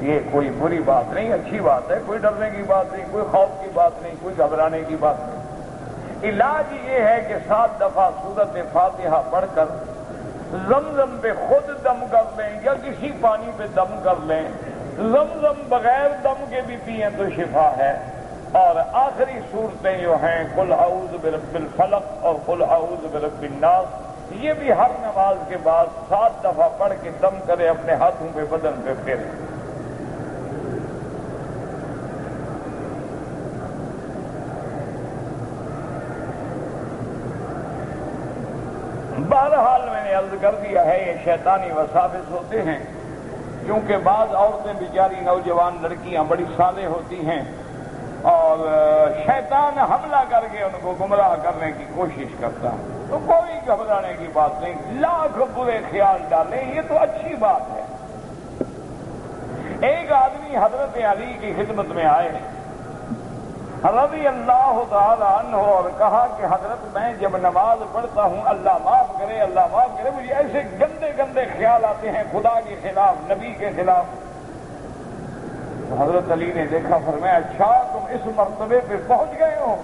یہ کوئی بری بات نہیں، اچھی بات ہے، کوئی ڈرنے کی بات نہیں، کوئی خوف کی بات نہیں، کوئی گھبرانے کی بات نہیں۔ علاج یہ ہے کہ 7 دفعہ سورۃ فاتحہ پڑھ کر زمزم پہ خود دم کر لیں یا کسی پانی پہ دم کر لیں۔ زمزم بغیر دم کے بھی پئیں تو شفا ہے۔ اور آخری صورتیں جو ہیں قل اعوذ برب الفلق اور قل اعوذ برب الناس، یہ بھی ہر نماز کے بعد 7 دفعہ پڑھ کے دم کرے، اپنے ہاتھوں پہ بدن پہ پھیرے۔ بہرحال میں نے عرض کر دیا ہے یہ شیطانی وساوس ہوتے ہیں، کیونکہ بعض عورتیں بیچاری نوجوان لڑکیاں بڑی صالح ہوتی ہیں اور شیطان حملہ کر کے ان کو گمراہ کرنے کی کوشش کرتا ہے، تو کوئی گھبرانے کی بات نہیں، لاکھ برے خیال ڈالیں یہ تو اچھی بات ہے۔ ایک آدمی حضرت علی کی خدمت میں آئے رضی اللہ تعالی عنہ اور کہا کہ حضرت میں جب نماز پڑھتا ہوں اللہ معاف کرے اللہ معاف کرے، مجھے ایسے گندے گندے خیال آتے ہیں خدا کے خلاف، نبی کے خلاف۔ حضرت علی نے دیکھا، فرمایا اچھا تم اس مرتبے پہ پہنچ گئے ہو؟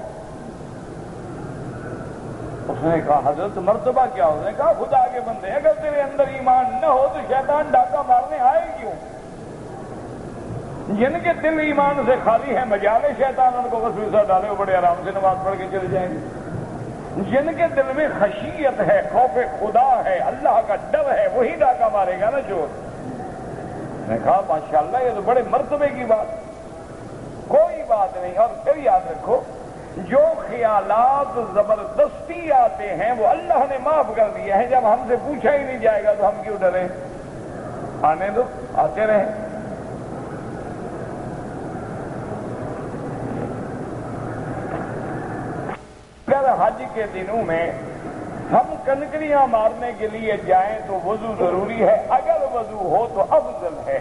اس نے کہا حضرت مرتبہ کیا؟ اس نے کہا خدا کے بندے اگر تیرے اندر ایمان نہ ہو تو شیطان ڈاکہ مارنے آئے کیوں؟ جن کے دل ایمان سے خالی ہے مجالے شیطان ان کو وسوسہ ڈالے، وہ بڑے آرام سے نماز پڑھ کے چلے جائیں گے۔ جن کے دل میں خشیت ہے، خوف خدا ہے، اللہ کا ڈر ہے، وہی ڈاکہ مارے گا نا چور۔ میں کہا ماشاءاللہ یہ تو بڑے مرتبے کی بات، کوئی بات نہیں۔ اور پھر یاد رکھو جو خیالات زبردستی آتے ہیں وہ اللہ نے معاف کر دیا ہے، جب ہم سے پوچھا ہی نہیں جائے گا تو ہم کیوں ڈریں؟ آنے دو، آتے رہیں۔ حج کے دنوں میں ہم کنکریاں مارنے کے لیے جائیں تو وضو ضروری ہے؟ اگر وضو ہو تو افضل ہے،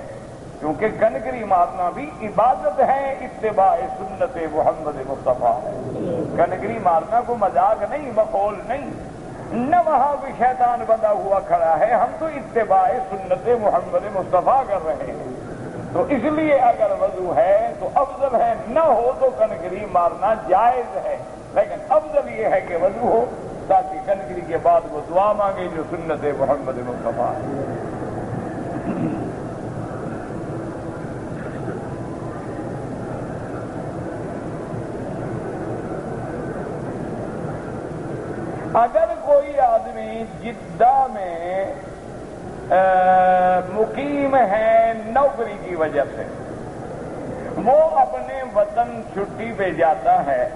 کیونکہ کنکری مارنا بھی عبادت ہے، اتباع سنت محمد مصطفیٰ ہے۔ کنکری مارنا کو مذاق نہیں، مخول نہیں، نہ وہاں بھی شیطان بندہ ہوا کھڑا ہے، ہم تو اتباع سنت محمد مصطفیٰ کر رہے ہیں۔ تو اس لیے اگر وضو ہے تو افضل ہے، نہ ہو تو کنکری مارنا جائز ہے، لیکن افضل یہ ہے کہ وضو ہو تاکہ کنکری کے بعد وہ دعا مانگے جو سنت محمد مصطفیٰ ہے۔ اگر کوئی آدمی جدہ میں مقیم ہے نوکری کی وجہ سے، وہ اپنے وطن چھٹی پہ جاتا ہے،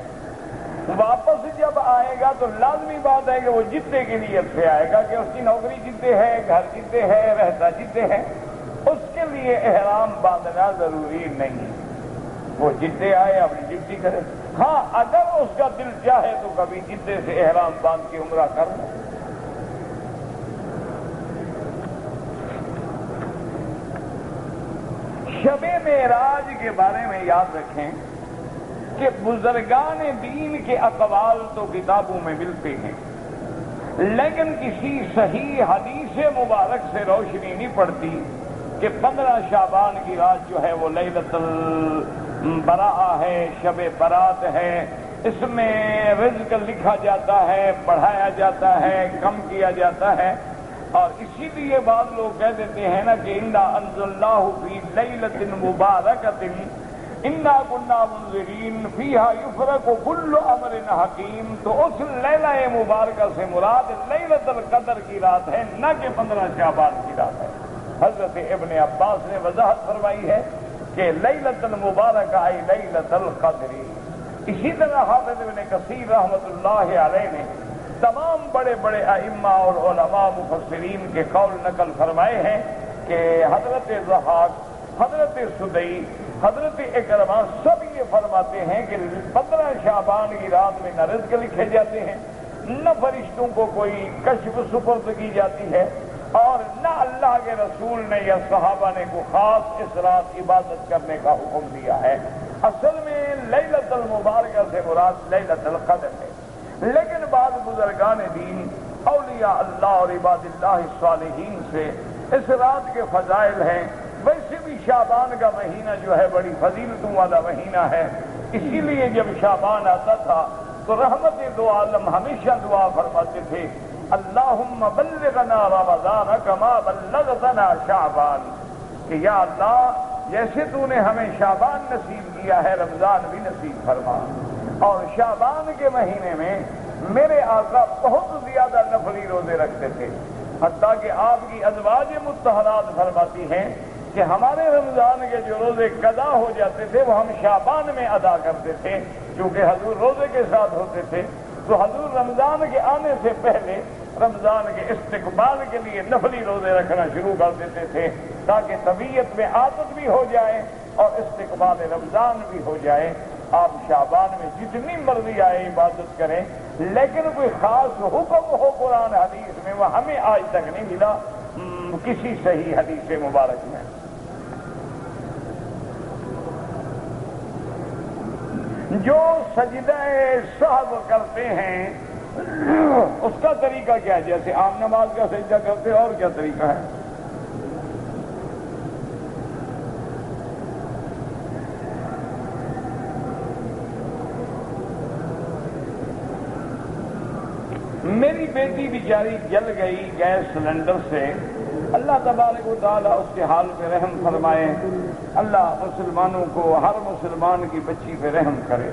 واپس جب آئے گا تو لازمی بات ہے کہ وہ جدے کی نیت سے آئے گا کہ اس کی نوکری جدے ہے، گھر جدے ہے، رہتا جدے ہے، اس کے لیے احرام باندھنا ضروری نہیں، وہ جدے آئے اپنی ڈیوٹی کرے۔ ہاں اگر اس کا دل چاہے تو کبھی جدے سے احرام باندھ کے عمرہ کر لے۔ شب معراج کے بارے میں یاد رکھیں کہ بزرگان دین کے اقوال تو کتابوں میں ملتے ہیں، لیکن کسی صحیح حدیث مبارک سے روشنی نہیں پڑتی کہ 15 شعبان کی رات جو ہے وہ لیلۃ البراء ہے، شب برات ہے، اس میں رزق لکھا جاتا ہے، بڑھایا جاتا ہے، کم کیا جاتا ہے، اور اسی لیے بعض لوگ کہہ دیتے ہیں نا کہ انا انزلناہ فی لیلۃ مبارکۃ انا کنا منذرین فیہا یفرق کل امر حکیم، تو اس لیلہ مبارکہ سے مراد لیلۃ القدر کی رات ہے، نہ کہ 15 شعبان کی رات ہے۔ حضرت ابن عباس نے وضاحت فرمائی ہے کہ لیلۃ المبارکہ ای لیلۃ القدر۔ اسی طرح حافظ ابن کثیر رحمۃ اللہ علیہ نے تمام بڑے بڑے ائمہ اور علماء مفسرین کے قول نقل فرمائے ہیں کہ حضرت ضحاک، حضرت سدی، حضرت اکرمہ سب یہ فرماتے ہیں کہ 15 شعبان کی رات میں نہ رزق لکھے جاتے ہیں، نہ فرشتوں کو کوئی کشف سپرد کی جاتی ہے، اور نہ اللہ کے رسول نے یا صحابہ نے کو خاص اس رات عبادت کرنے کا حکم دیا ہے۔ اصل میں لیلۃ المبارکہ سے مراد لیلۃ القدر ہے، لیکن بعض بزرگان دین، اولیاء اللہ اور عباد اللہ الصالحین سے اس رات کے فضائل ہیں۔ ویسے بھی شعبان کا مہینہ جو ہے بڑی فضیلتوں والا مہینہ ہے، اسی لیے جب شعبان آتا تھا تو رحمت دو عالم ہمیشہ دعا فرماتے تھے اللہم بلغنا رمضان کما بلغتنا شعبان، کہ یا اللہ جیسے تو نے ہمیں شعبان نصیب کیا ہے رمضان بھی نصیب فرما۔ اور شعبان کے مہینے میں میرے آقا بہت زیادہ نفلی روزے رکھتے تھے، حتیٰ کہ آپ کی ازواج مطہرات فرماتی ہیں کہ ہمارے رمضان کے جو روزے قضا ہو جاتے تھے وہ ہم شعبان میں ادا کرتے تھے، کیونکہ حضور روزے کے ساتھ ہوتے تھے، تو حضور رمضان کے آنے سے پہلے رمضان کے استقبال کے لیے نفلی روزے رکھنا شروع کر دیتے تھے تاکہ طبیعت میں عادت بھی ہو جائے اور استقبال رمضان بھی ہو جائے۔ آپ شعبان میں جتنی مرضی آئے عبادت کریں، لیکن کوئی خاص حکم ہو قرآن حدیث میں وہ ہمیں آج تک نہیں ملا کسی صحیح حدیث مبارک میں۔ جو سجدہ سہو کرتے ہیں اس کا طریقہ کیا ہے؟ جیسے عام نماز کا سجدہ کرتے اور کیا طریقہ ہے؟ میری بیٹی بیچاری جل گئی گیس سلنڈر سے، اللہ تبارک و تعالیٰ اس کے حال پہ رحم فرمائے، اللہ مسلمانوں کو ہر مسلمان کی بچی پہ رحم کرے۔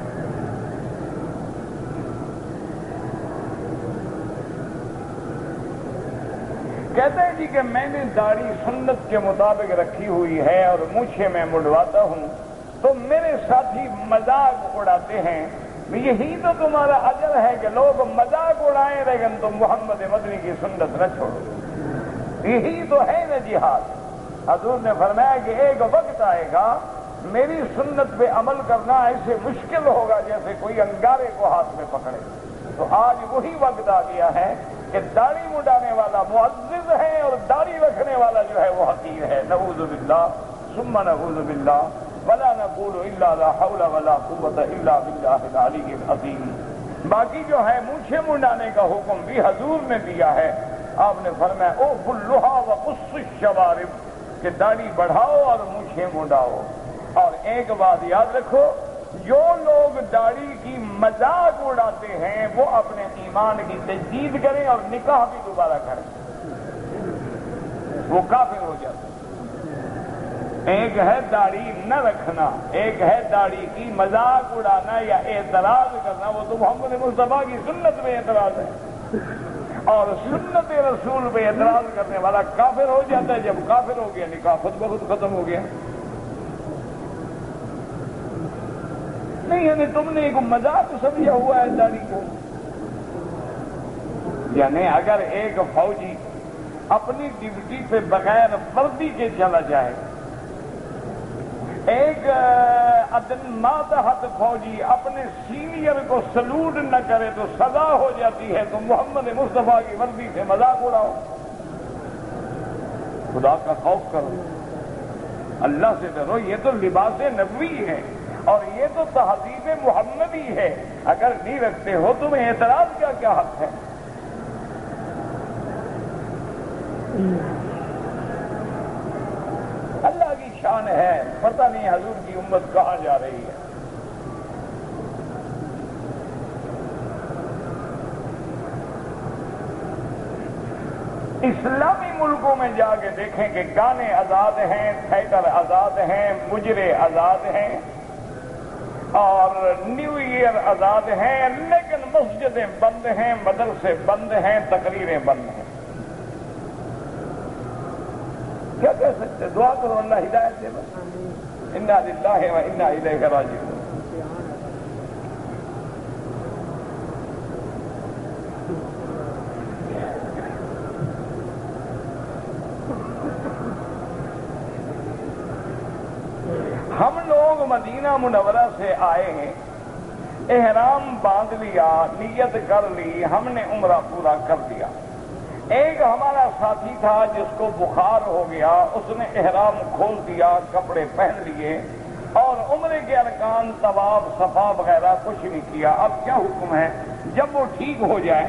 کہتے ہیں جی کہ میں نے داڑھی سنت کے مطابق رکھی ہوئی ہے اور مونچھیں میں مڈواتا ہوں، تو میرے ساتھی مذاق اڑاتے ہیں، یہی تو تمہارا اجر ہے کہ لوگ مذاق اڑائیں لیکن تم محمد مدنی کی سنت نہ چھوڑو، یہی تو ہے نا جہاد۔ حضور نے فرمایا کہ ایک وقت آئے گا میری سنت پہ عمل کرنا ایسے مشکل ہوگا جیسے کوئی انگارے کو ہاتھ میں پکڑے، تو آج وہی وقت آ گیا ہے کہ داڑھی مڈانے والا معزز ہے اور داڑھی رکھنے والا جو ہے وہ حقیر ہے. نعوذ باللہ ثم نعوذ باللہ ولا نقول الا لا حول ولا قوت الا باللہ العلی العظیم. باقی جو ہے مونچھیں منڈانے کا حکم بھی حضور نے دیا ہے. آپ نے فرمایا اوفوا اللحى وقصوا الشوارب کہ داڑھی بڑھاؤ اور مونچھیں منڈاؤ. اور ایک بات یاد رکھو، جو لوگ داڑھی کی مذاق اڑاتے ہیں وہ اپنے ایمان کی تجدید کریں اور نکاح بھی دوبارہ کریں، وہ کافر ہو جاتے ہیں. ایک ہے داڑھی نہ رکھنا، ایک ہے داڑھی کی مذاق اڑانا یا اعتراض کرنا. وہ تو محمد مصطفیٰ کی سنت پہ اعتراض ہے، اور سنت رسول پہ اعتراض کرنے والا کافر ہو جاتا ہے. جب کافر ہو گیا نکاح خود بخود ختم ہو گیا. نہیں یعنی تم نے ایک مذاق سمجھا ہوا ہے داڑھی کو. یعنی اگر ایک فوجی اپنی ڈیوٹی پہ بغیر وردی کے چلا جائے، ایک ماتحت فوجی اپنے سینئر کو سلوٹ نہ کرے تو سزا ہو جاتی ہے. تو محمد مصطفیٰ کی وردی سے مذاق اڑاؤ. خدا کا خوف کرو، اللہ سے ڈرو. یہ تو لباس نبوی ہے اور یہ تو تہذیب محمدی ہے. اگر نہیں رکھتے ہو تمہیں اعتراض کا کیا حق ہے؟ اللہ کی شان ہے. پتہ نہیں حضور کی امت کہاں جا رہی ہے. اسلامی ملکوں میں جا کے دیکھیں کہ گانے آزاد ہیں، تھیٹر آزاد ہیں، مجرے آزاد ہیں اور نیو ایئر آزاد ہیں، لیکن مسجدیں بند ہیں، مدرسے بند ہیں، تقریریں بند ہیں. کیا کہہ سکتے؟ دعا کرو اللہ ہدایت دے. بس انا للہ و انا الیہ راجعون. ہم لوگ مدینہ منورہ سے آئے ہیں، احرام باندھ لیا، نیت کر لی، ہم نے عمرہ پورا کر دیا. ایک ہمارا ساتھی تھا جس کو بخار ہو گیا، اس نے احرام کھول دیا، کپڑے پہن لیے اور عمرے کے ارکان طواف صفا وغیرہ کچھ نہیں کیا. اب کیا حکم ہے؟ جب وہ ٹھیک ہو جائے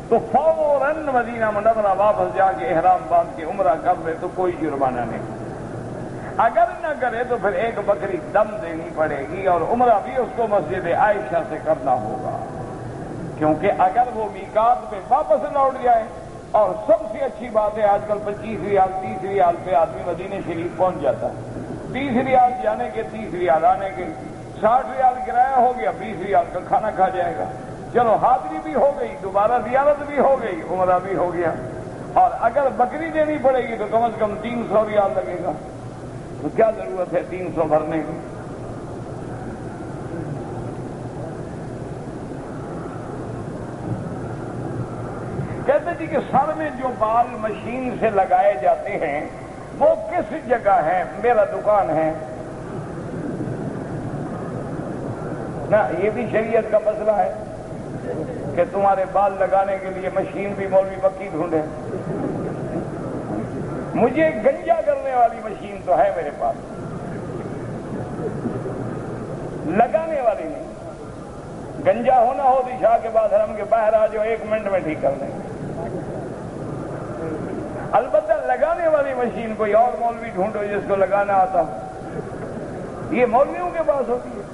تو فوراً مدینہ منورہ واپس جا کے احرام باندھ کے عمرہ کر لے تو کوئی جرمانہ نہیں. اگر نہ کرے تو پھر ایک بکری دم دینی پڑے گی اور عمرہ بھی اس کو مسجد عائشہ سے کرنا ہوگا. کیونکہ اگر وہ میقات پہ واپس لوٹ جائے، اور سب سے اچھی بات ہے آج کل 25 ریال 30 ریال پہ آدمی مدینہ شریف پہنچ جاتا ہے. 30 ریال جانے کے، 30 ریال آنے کے، 60 ریال کرایہ ہو گیا، 20 ریال کا کھانا کھا جائے گا. چلو حاضری بھی ہو گئی، دوبارہ زیارت بھی ہو گئی، عمرہ بھی ہو گیا. اور اگر بکری دینی پڑے گی تو کم از کم 300 ریال لگے گا. تو کیا ضرورت ہے 300 بھرنے کی؟ کہتے جی کہ سر میں جو بال مشین سے لگائے جاتے ہیں وہ کس جگہ ہے؟ میرا دکان ہے نا. یہ بھی شریعت کا مسئلہ ہے کہ تمہارے بال لگانے کے لیے مشین بھی مولوی بکی ڈھونڈے. مجھے گنجا کرنے والی مشین تو ہے میرے پاس، لگانے والی نہیں. گنجا ہونا ہو تو شاہ کے بعد حرم کے باہر آ جاؤ، 1 منٹ میں ٹھیک کر دیں. البتہ لگانے والی مشین کوئی اور مولوی ڈھونڈو جس کو لگانا آتا. یہ مولویوں کے پاس ہوتی ہے.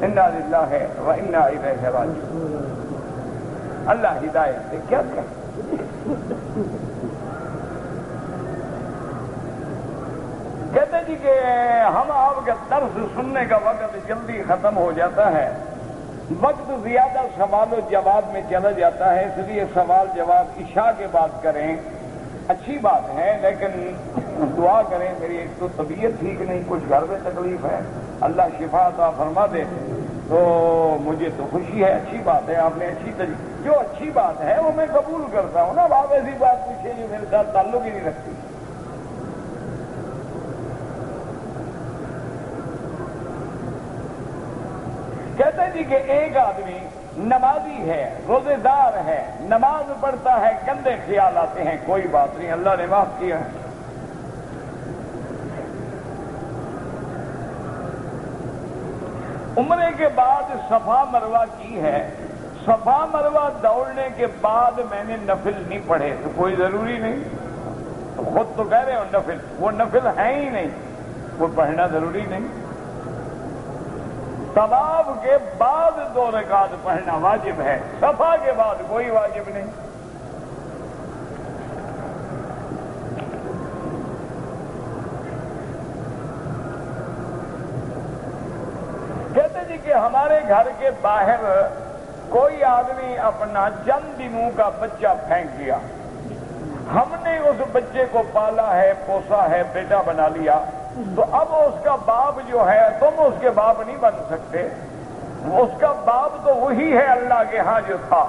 انا للہ و انا الیہ راجعون. اللہ ہدایت دے. کیا کہتے جی کہ ہم آپ کا درس سننے کا وقت جلدی ختم ہو جاتا ہے، وقت زیادہ سوال و جواب میں چلا جاتا ہے، اس لیے سوال جواب عشاء کے بعد کریں. اچھی بات ہے لیکن دعا کریں. میری ایک تو طبیعت ٹھیک نہیں، کچھ گھر میں تکلیف ہے، اللہ شفا عطا فرما دے. تو مجھے تو خوشی ہے، اچھی بات ہے. آپ نے جو اچھی بات ہے وہ میں قبول کرتا ہوں نا. اب آپ ایسی بات پوچھیں جو میرے ساتھ تعلق ہی نہیں رکھتی. کہتے جی کہ ایک آدمی نمازی ہے، روزے دار ہے، نماز پڑھتا ہے، گندے خیال آتے ہیں، کوئی بات نہیں، اللہ نے معاف کیا ہے۔ عمرے کے بعد صفا مروہ کی ہے، صفا مروہ دوڑنے کے بعد میں نے نفل نہیں پڑھے تو کوئی ضروری نہیں، تو خود تو کہہ رہے ہو نفل، وہ نفل ہیں ہی نہیں، وہ پڑھنا ضروری نہیں۔ طواف کے بعد 2 رکعت پڑھنا واجب ہے، صفا کے بعد کوئی واجب نہیں۔ کہتے جی کہ ہمارے گھر کے باہر کوئی آدمی اپنا چند دنوں کا بچہ پھینک دیا، ہم نے اس بچے کو پالا ہے، پوسا ہے، بیٹا بنا لیا، تو اب اس کا باپ جو ہے، تم اس کے باپ نہیں بن سکتے، اس کا باپ تو وہی ہے اللہ کے ہاں جو تھا،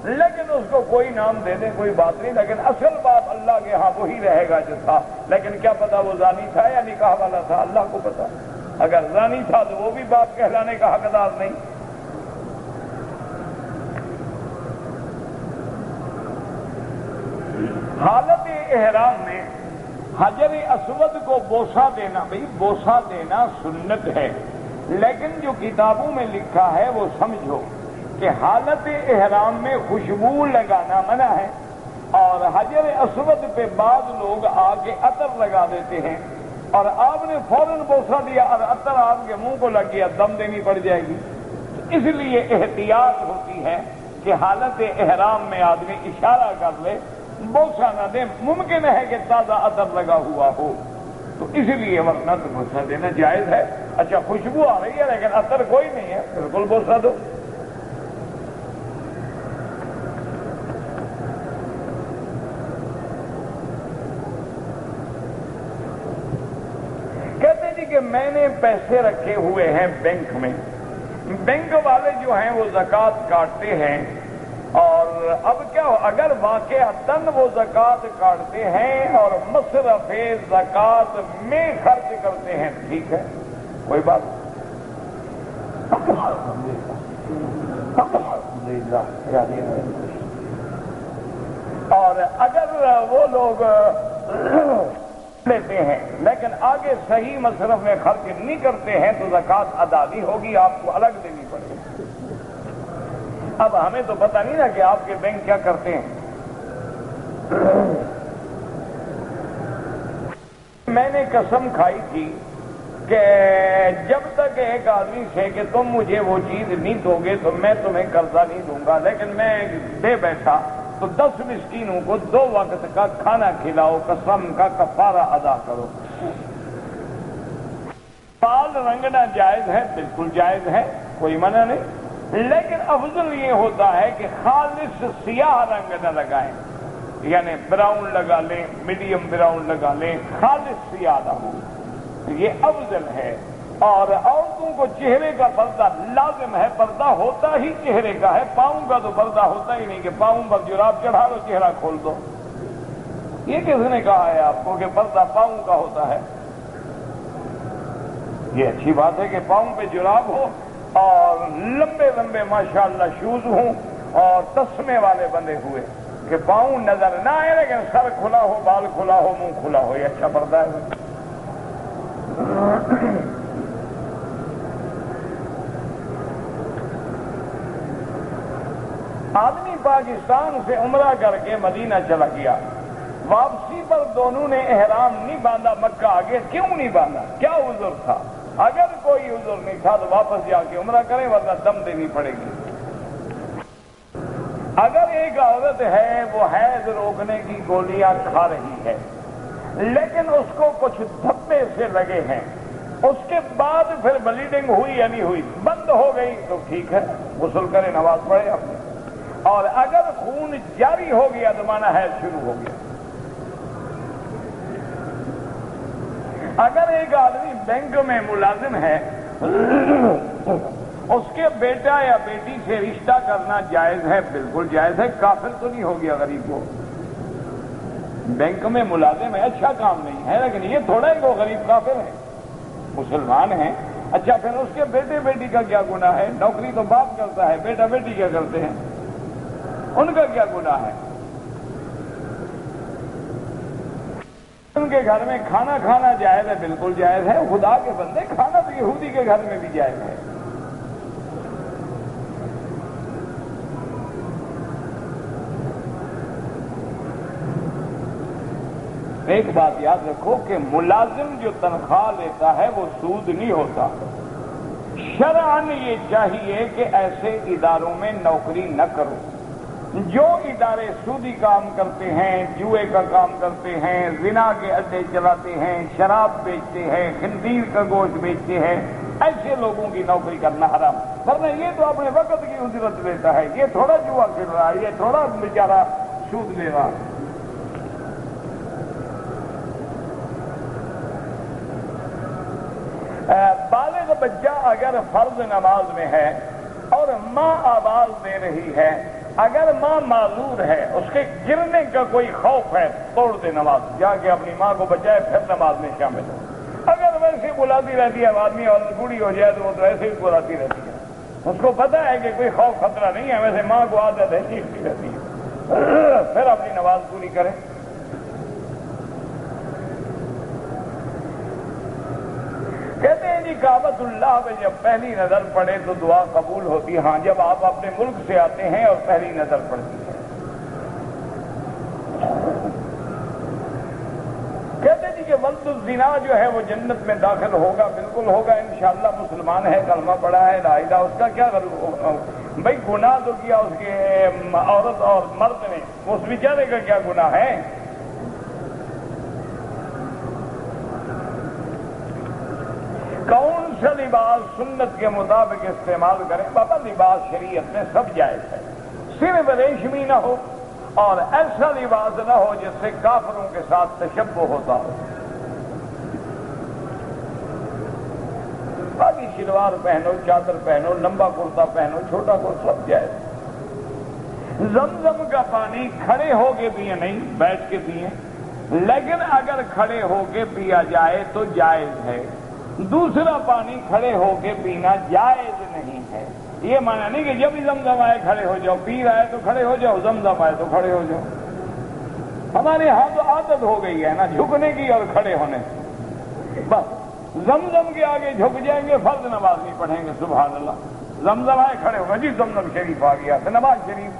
لیکن اس کو کوئی نام دے دیں کوئی بات نہیں، لیکن اصل باپ اللہ کے ہاں وہی رہے گا جو تھا۔ لیکن کیا پتا وہ زانی تھا یا نکاح والا تھا، اللہ کو پتا۔ اگر زانی تھا تو وہ بھی باپ کہلانے کا حقدار نہیں۔ حالت احرام میں حجر اسود کو بوسہ دینا، بھئی بوسہ دینا سنت ہے، لیکن جو کتابوں میں لکھا ہے وہ سمجھو کہ حالت احرام میں خوشبو لگانا منع ہے، اور حجر اسود پہ بعض لوگ آ کے عطر لگا دیتے ہیں، اور آپ نے فوراً بوسہ دیا اور عطر آپ کے منہ کو لگ گیا، دم دینی پڑ جائے گی۔ اس لیے احتیاط ہوتی ہے کہ حالت احرام میں آدمی اشارہ کر لے، بوسہ نہ دے، ممکن ہے کہ تازہ عطر لگا ہوا ہو، تو اس لیے ورنہ تو بوسہ دینا جائز ہے۔ اچھا خوشبو آ رہی ہے لیکن عطر کوئی نہیں ہے، بالکل بوسہ دو۔ کہتے جی کہ میں نے پیسے رکھے ہوئے ہیں بینک میں، بینک والے جو ہیں وہ زکوٰۃ کاٹتے ہیں، اور اب کیا ہو اگر واقعتاً وہ زکوٰۃ کاٹتے ہیں اور مصرف زکوٰۃ میں خرچ کرتے ہیں، ٹھیک ہے کوئی بات اور اگر وہ لوگ لیتے ہیں لیکن آگے صحیح مصرف میں خرچ نہیں کرتے ہیں تو زکوٰۃ ادا نہیں ہوگی، آپ کو الگ دینی پڑے گی۔ اب ہمیں تو پتہ نہیں نا کہ آپ کے بینک کیا کرتے ہیں۔ میں نے قسم کھائی تھی کہ جب تک ایک آدمی سے کہ تم مجھے وہ چیز نہیں دو گے تو میں تمہیں قرضہ نہیں دوں گا، لیکن میں دے بیٹھا تو 10 مسکینوں کو 2 وقت کا کھانا کھلاؤ، قسم کا کفارہ ادا کرو۔ بال رنگنا جائز ہے، بالکل جائز ہے، کوئی منع نہیں، لیکن افضل یہ ہوتا ہے کہ خالص سیاہ رنگ نہ لگائیں، یعنی براؤن لگا لیں، میڈیم براؤن لگا لیں، خالص سیاہ نہ ہو، یہ افضل ہے۔ اور عورتوں کو چہرے کا پردہ لازم ہے، پردہ ہوتا ہی چہرے کا ہے، پاؤں کا تو پردہ ہوتا ہی نہیں کہ پاؤں پر جراب چڑھا دو چہرہ کھول دو۔ یہ کس نے کہا ہے آپ کو کہ پردہ پاؤں کا ہوتا ہے؟ یہ اچھی بات ہے کہ پاؤں پہ جراب ہو اور لمبے لمبے ماشاءاللہ شوز ہوں اور تسمے والے بندے ہوئے کہ پاؤں نظر نہ آئے لیکن سر کھلا ہو، بال کھلا ہو، منہ کھلا ہو، یہ اچھا پردہ ہے۔ آدمی پاکستان سے عمرہ کر کے مدینہ چلا گیا، واپسی پر دونوں نے احرام نہیں باندھا، مکہ آگے کیوں نہیں باندھا؟ کیا عذر تھا؟ اگر کوئی عذر نہیں تھا تو واپس جا کے عمرہ کریں ورنہ دم دینی پڑے گی۔ اگر ایک عورت ہے وہ حیض روکنے کی گولیاں کھا رہی ہے لیکن اس کو کچھ دھبے سے لگے ہیں، اس کے بعد پھر بلیڈنگ ہوئی یا نہیں ہوئی، بند ہو گئی تو ٹھیک ہے، غسل کرے، نماز پڑھے اپنے، اور اگر خون جاری ہو گیا تو مانا حیض شروع ہو گیا۔ اگر ایک آدمی بینک میں ملازم ہے، اس کے بیٹا یا بیٹی سے رشتہ کرنا جائز ہے، بالکل جائز ہے، کافر تو نہیں ہو گیا غریب کو۔ بینک میں ملازم ہے، اچھا کام نہیں ہے، لیکن یہ تھوڑا ہے کہ وہ غریب کافر ہے، مسلمان ہیں، اچھا پھر اس کے بیٹے بیٹی کا کیا گناہ ہے؟ نوکری تو باپ کرتا ہے، بیٹا بیٹی کیا کرتے ہیں؟ ان کا کیا گناہ ہے؟ ان کے گھر میں کھانا کھانا جائز ہے، بالکل جائز ہے، خدا کے بندے کھانا تو یہودی کے گھر میں بھی جائز ہے۔ ایک بات یاد رکھو کہ ملازم جو تنخواہ لیتا ہے وہ سود نہیں ہوتا۔ شرعاً یہ چاہیے کہ ایسے اداروں میں نوکری نہ کرو۔ جو ادارے سودی کام کرتے ہیں، جوئے کا کام کرتے ہیں، زنا کے اڈے چلاتے ہیں، شراب بیچتے ہیں، خنزیر کا گوشت بیچتے ہیں، ایسے لوگوں کی نوکری کرنا حرام۔ ورنہ یہ تو اپنے وقت کی اجرت لیتا ہے، یہ تھوڑا جوا کھیل رہا ہے، یہ تھوڑا بیچارہ سود لے رہا ہے۔ بالغ بچہ اگر فرض نماز میں ہے اور ماں آواز دے رہی ہے، اگر ماں معذور ہے، اس کے گرنے کا کوئی خوف ہے، توڑ دے نماز، جا کے اپنی ماں کو بچائے پھر نماز میں شامل ہو۔ اگر ویسے بلاتی رہتی ہے آدمی اور بوڑھی ہو جائے تو وہ تو ایسے ہی بلاتی رہتی ہے، اس کو پتہ ہے کہ کوئی خوف خطرہ نہیں ہے، ویسے ماں کو عادت ہے چیختی رہتی ہے، پھر اپنی نماز پوری کرے۔ کہتے ہیں جی کعبۃ اللہ پہ جب پہلی نظر پڑے تو دعا قبول ہوتی ہے۔ ہاں جب آپ اپنے ملک سے آتے ہیں اور پہلی نظر پڑتی ہے۔ کہتے ہیں جی کہ ولد الزنا جو ہے وہ جنت میں داخل ہوگا، بالکل ہوگا انشاءاللہ، مسلمان ہے، کلمہ پڑھا ہے، لا الہ، اس کا کیا بھائی گناہ تو کیا اس کے عورت اور مرد نے، اس بیچارے کا کیا گناہ ہے؟ کون سا لباس سنت کے مطابق استعمال کریں؟ بابا لباس شریعت میں سب جائز ہے، صرف ریشمی نہ ہو اور ایسا لباس نہ ہو جس سے کافروں کے ساتھ تشبہ ہوتا ہو۔ باقی شلوار پہنو، چادر پہنو، لمبا کرتا پہنو، چھوٹا کرتا، سب جائز۔ زمزم کا پانی کھڑے ہو کے پیے نہیں، بیٹھ کے پیے، لیکن اگر کھڑے ہو کے پیا جائے تو جائز ہے۔ دوسرا پانی کھڑے ہو کے پینا جائز نہیں ہے۔ یہ مانا نہیں کہ جب زمزم آئے کھڑے ہو جاؤ، پی رہا ہے تو کھڑے ہو جاؤ، زمزم آئے تو کھڑے ہو جاؤ۔ ہمارے ہاں تو عادت ہو گئی ہے نا جھکنے کی اور کھڑے ہونے کی، بس زمزم کے آگے جھک جائیں گے، فرض نماز نہیں پڑھیں گے، سبحان اللہ، زمزم آئے کھڑے ہو گئے، جی زمزم شریف آ گیا تو نماز شریف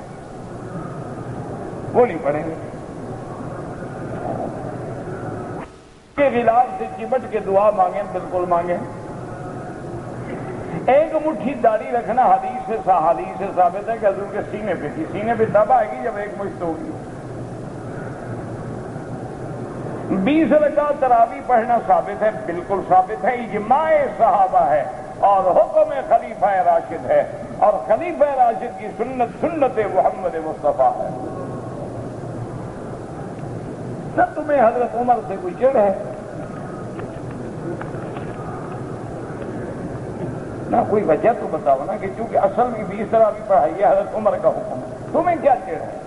وہ نہیں پڑھیں گے۔ کے غلاف سے چمٹ کے دعا مانگیں، بالکل مانگیں۔ ایک مٹھی داڑھی رکھنا حدیث سے ثابت ہے کہ حضور کے سینے پہ تھی، سینے پہ تب آئے گی جب ایک مشت ہوگی۔ 20 رکعت تراویح پڑھنا ثابت ہے، بالکل ثابت ہے، اجماع صحابہ ہے اور حکم خلیفہ راشد ہے، اور خلیفہ راشد کی سنت محمد مصطفیٰ ہے۔ نہ تمہیں حضرت عمر سے کوئی چڑھ ہے، نہ کوئی وجہ تو بتاؤ نا، کہ چونکہ اصل میں 20 تراویح پڑھائی ہے، حضرت عمر کا حکم ہے، تمہیں کیا چڑھ ہے؟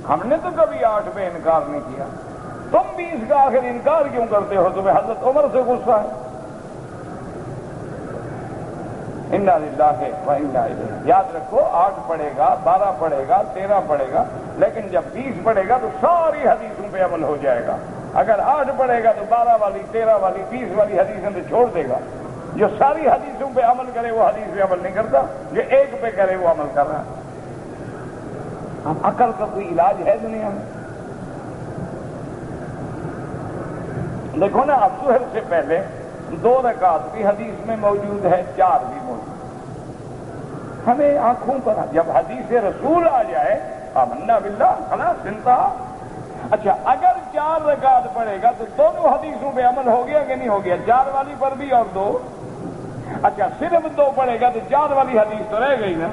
ہم نے تو کبھی 8 پہ انکار نہیں کیا، تم 20 کا آخر انکار کیوں کرتے ہو؟ تمہیں حضرت عمر سے غصہ ہے؟ انا للہ و انا الیہ۔ یاد رکھو 8 پڑھے گا، 12 پڑھے گا، 13 پڑھے گا، لیکن جب 20 پڑھے گا تو ساری حدیثوں پہ عمل ہو جائے گا۔ اگر 8 پڑھے گا تو 12 والی، 13 والی، 20 والی حدیثیں تو چھوڑ دے گا۔ جو ساری حدیثوں پہ عمل کرے وہ حدیث پہ عمل نہیں کرتا، جو ایک پہ کرے وہ عمل کر رہا ہے۔ اب عقل کا کوئی علاج ہے دنیا میں؟ دیکھو نا، اب ظہر سے پہلے 2 رکعت بھی حدیث میں موجود ہے، 4 بھی موجود ہے۔ ہمیں آنکھوں پر جب حدیث رسول آ جائے، آمنا باللہ، خلاص انتہا۔ اچھا اگر 4 رکعت پڑھے گا تو دونوں حدیثوں پہ عمل ہو گیا کہ نہیں ہو گیا؟ 4 والی پر بھی اور 2۔ اچھا صرف 2 پڑھے گا تو 4 والی حدیث تو رہ گئی نا۔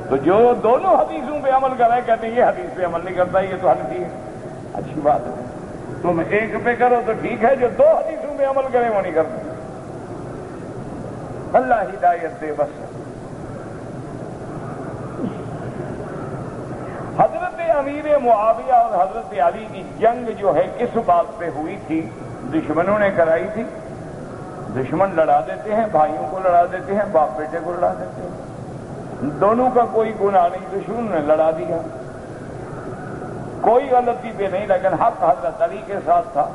تو جو دونوں حدیثوں پہ عمل کر رہے کہتے ہیں یہ حدیث پہ عمل نہیں کرتا، یہ تو حنفی ہے۔ اچھی بات ہے، تم ایک پہ کرو تو ٹھیک ہے، جو 2 حدیثوں پہ عمل کریں وہ نہیں کرتے۔ اللہ ہدایت دے بس۔ حضرت امیر معاویہ اور حضرت علی کی جنگ جو ہے کس بات پہ ہوئی تھی؟ دشمنوں نے کرائی تھی، دشمن لڑا دیتے ہیں، بھائیوں کو لڑا دیتے ہیں، باپ بیٹے کو لڑا دیتے ہیں، دونوں کا کوئی گناہ نہیں، دشمن نے لڑا دیا، کوئی غلطی پہ نہیں، لیکن حق حضرت علی کے ساتھ تھا۔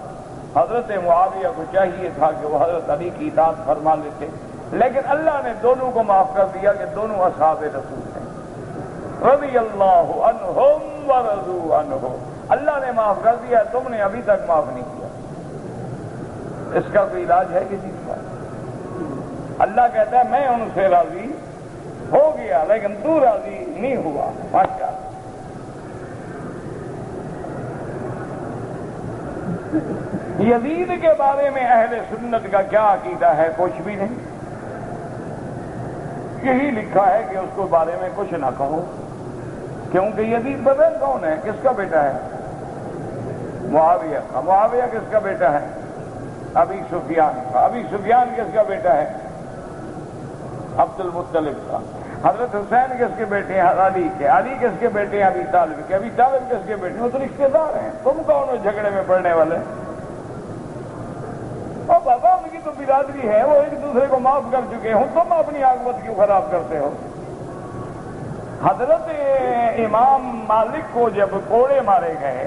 حضرت معاویہ کو چاہیے تھا کہ وہ حضرت علی کی اطاعت فرما لیتے، لیکن اللہ نے دونوں کو معاف کر دیا کہ دونوں اصحاب رسول ہیں، رضی اللہ عنہم ورضوا عنہ، اللہ نے معاف کر دیا، تم نے ابھی تک معاف نہیں کیا۔ اس کا کوئی علاج ہے کسی کا؟ اللہ کہتا ہے میں ان سے راضی ہو گیا لیکن تو راضی نہیں ہوا، ماشاء اللہ۔ یزید کے بارے میں اہل سنت کا کیا عقیدہ ہے؟ کچھ بھی نہیں، یہی لکھا ہے کہ اس کو بارے میں کچھ نہ کہو، کیونکہ یزید پتہ کون ہے، کس کا بیٹا ہے؟ معاویہ کا۔ معاویہ کس کا بیٹا ہے؟ ابی سفیان کا۔ ابی سفیان کس کا بیٹا ہے؟ عبد المطلب کا۔ حضرت حسین کس کے بیٹے ہیں؟ علی کے۔ علی کس کے بیٹے ہیں؟ ابی طالب کے۔ ابی طالب کس کے بیٹے ہیں؟ وہ تو رشتے دار ہیں، تم کون ہو جھگڑے میں پڑنے والے؟ اور بابا ان کی تو برادری ہے، وہ ایک دوسرے کو معاف کر چکے ہوں، تم اپنی عاقبت کیوں خراب کرتے ہو؟ حضرت امام مالک کو جب کوڑے مارے گئے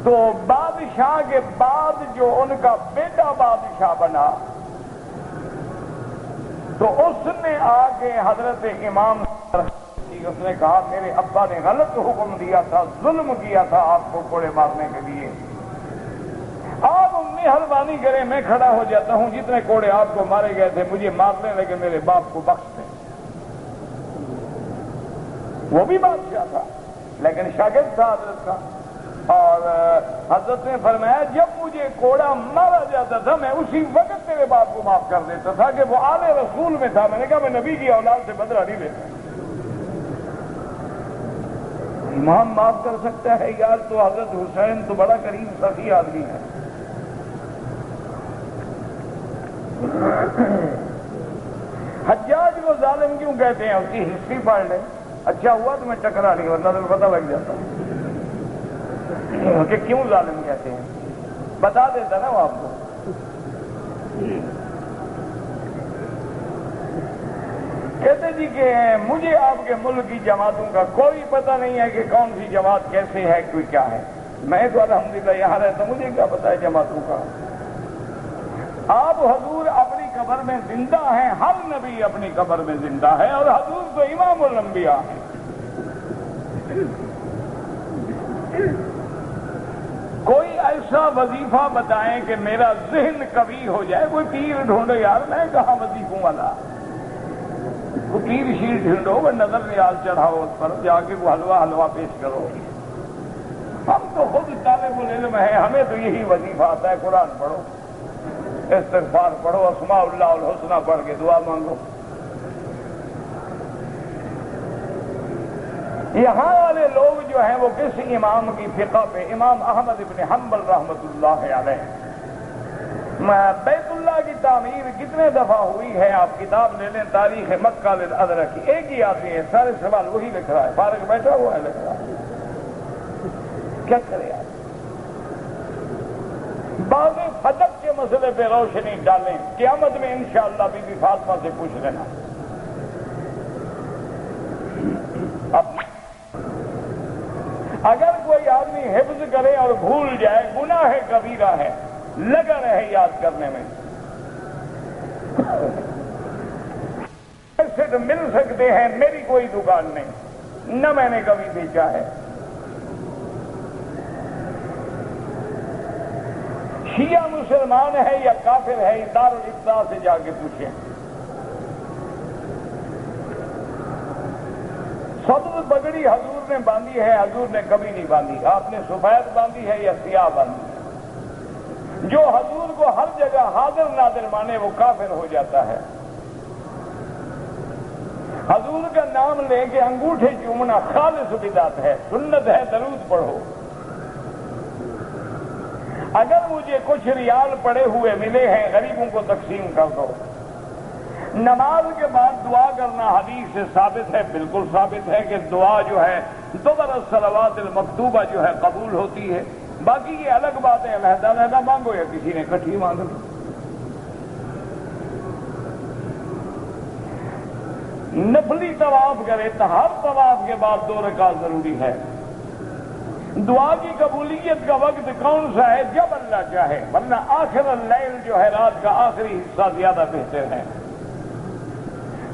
تو بادشاہ کے بعد جو ان کا بیٹا بادشاہ بنا تو اس نے آ کے حضرت امام اس نے کہا میرے ابا نے غلط حکم دیا تھا، ظلم کیا تھا آپ کو کوڑے مارنے کے لیے، آپ مہربانی کریں میں کھڑا ہو جاتا ہوں، جتنے کوڑے آپ کو مارے گئے تھے مجھے مار دیں لیکن میرے باپ کو بخش دیں۔ وہ بھی بادشاہ تھا لیکن شاگرد تھا حضرت کا، اور حضرت نے فرمایا جب مجھے کوڑا مارا جاتا تھا میں اسی وقت تیرے باپ کو معاف کر دیتا تھا کہ وہ آل رسول میں تھا۔ میں نے کہا میں نبی کی اولاد سے بدلہ نہیں لیتا۔ امام معاف کر سکتا ہے یار، تو حضرت حسین تو بڑا کریم سخی آدمی ہے۔ حجاج کو ظالم کیوں کہتے ہیں؟ اس کی ہسٹری پڑھ لیں، اچھا ہوا تو میں ٹکرا نہیں، ورنہ تو پتہ لگ جاتا کہ کیوں ظالم کہتے ہیں، بتا دیتا نا وہ آپ کو۔ کہتے جی کہ مجھے آپ کے ملک کی جماعتوں کا کوئی پتہ نہیں ہے کہ کون سی جماعت کیسے ہے، کوئی کیا ہے، میں تو الحمدللہ یہاں رہتا ہوں، مجھے کیا پتہ ہے جماعتوں کا۔ آپ حضور اپنی قبر میں زندہ ہیں، ہر نبی اپنی قبر میں زندہ ہے، اور حضور تو امام الانبیاء ہیں۔ کوئی ایسا وظیفہ بتائیں کہ میرا ذہن قوی ہو جائے، کوئی پیر ڈھونڈو یار، میں کہاں وظیفوں والا، وہ پیر شیر ڈھونڈو، وہ نظر نیاز چڑھاؤ، اس پر جا کے وہ حلوہ پیش کرو۔ ہم تو خود طالب العلم ہیں، ہمیں تو یہی وظیفہ آتا ہے، قرآن پڑھو، استغفار پڑھو، اسماء اللہ الحسنہ پڑھ کے دعا مانگو۔ یہاں والے لوگ جو ہیں وہ کس امام کی فقہ پہ؟ امام احمد بن حنبل رحمۃ اللہ علیہ۔ بیت اللہ کی تعمیر کتنے دفعہ ہوئی ہے؟ آپ کتاب لے لیں تاریخ مکہ للازرق کی، ایک ہی آدمی ہے، سارے سوال وہی لکھ رہا ہے، فارغ بیٹھا ہوا ہے لکھ رہا ہے، کیا کرے آپ؟ بعض فتق کے مسئلے پہ روشنی ڈالیں، قیامت میں انشاءاللہ بی بی فاطمہ سے پوچھ لینا۔ اگر کوئی آدمی حفظ کرے اور بھول جائے گناہ کبیرہ ہے، لگا رہے یاد کرنے میں۔ ایسے مل سکتے ہیں، میری کوئی دکان نہیں، نہ میں نے کبھی بیچا ہے۔ شیعہ مسلمان ہے یا کافر ہے، دارالفتاء سے جا کے پوچھیں۔ سبز پگڑی حضور نے باندھی ہے، حضور نے کبھی نہیں باندھی، آپ نے سفید باندھی ہے یا سیاہ باندھی ہے۔ جو حضور کو ہر جگہ حاضر نادر مانے وہ کافر ہو جاتا ہے۔ حضور کا نام لے کے انگوٹھے چومنا خالص بدعت ہے، سنت ہے درود پڑھو۔ اگر مجھے کچھ ریال پڑے ہوئے ملے ہیں غریبوں کو تقسیم کر دو۔ نماز کے بعد دعا کرنا حدیث سے ثابت ہے، بالکل ثابت ہے کہ دعا جو ہے دبر الصلوات المکتوبہ جو ہے قبول ہوتی ہے۔ باقی یہ الگ بات ہے، علیحدہ علیحدہ مانگو یا کسی نے اکٹھی مانگ لی۔ نفلی طواف کرے تو ہر طواف کے بعد 2 رکعت ضروری ہے۔ دعا کی قبولیت کا وقت کون سا ہے؟ جب اللہ چاہے، ورنہ آخر اللیل جو ہے رات کا آخری حصہ زیادہ بہتر ہے۔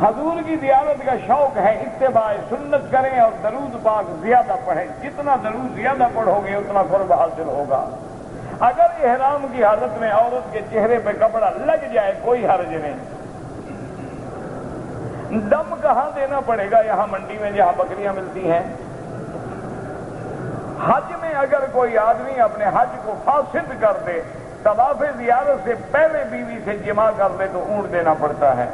حضور کی زیارت کا شوق ہے، اتباع سنت کریں اور درود پاک زیادہ پڑھیں۔ جتنا درود زیادہ پڑھو گے اتنا قرب حاصل ہوگا۔ اگر احرام کی حالت میں عورت کے چہرے پہ کپڑا لگ جائے کوئی حرج نہیں۔ دم کہاں دینا پڑے گا؟ یہاں منڈی میں جہاں بکریاں ملتی ہیں۔ حج میں اگر کوئی آدمی اپنے حج کو فاسد کر دے، طواف زیارت سے پہلے بیوی سے جماع کر لے تو اونٹ دینا پڑتا ہے۔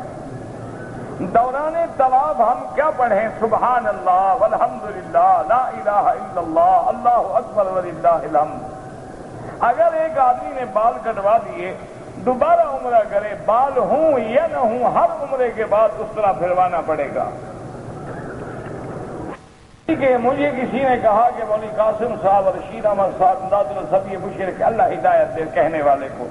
دوران طواف ہم کیا پڑھیں؟ سبحان اللہ والحمدللہ لا الہ الا اللہ اللہ اکبر وللہ الحمد۔ اگر ایک آدمی نے بال کٹوا دیے، دوبارہ عمرہ کرے، بال ہوں یا نہ ہوں، ہر عمرے کے بعد اس طرح پھروانا پڑے گا۔ کہ مجھے کسی نے کہا کہ مولوی قاسم صاحب اور رشید احمد صاحب امداد الصب یہ مشرک، اللہ ہدایت دے کہنے والے کو۔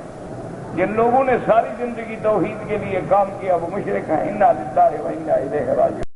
جن لوگوں نے ساری زندگی توحید کے لیے کام کیا وہ مشرک ہیں۔ انا للہ و انا الیہ راجعون۔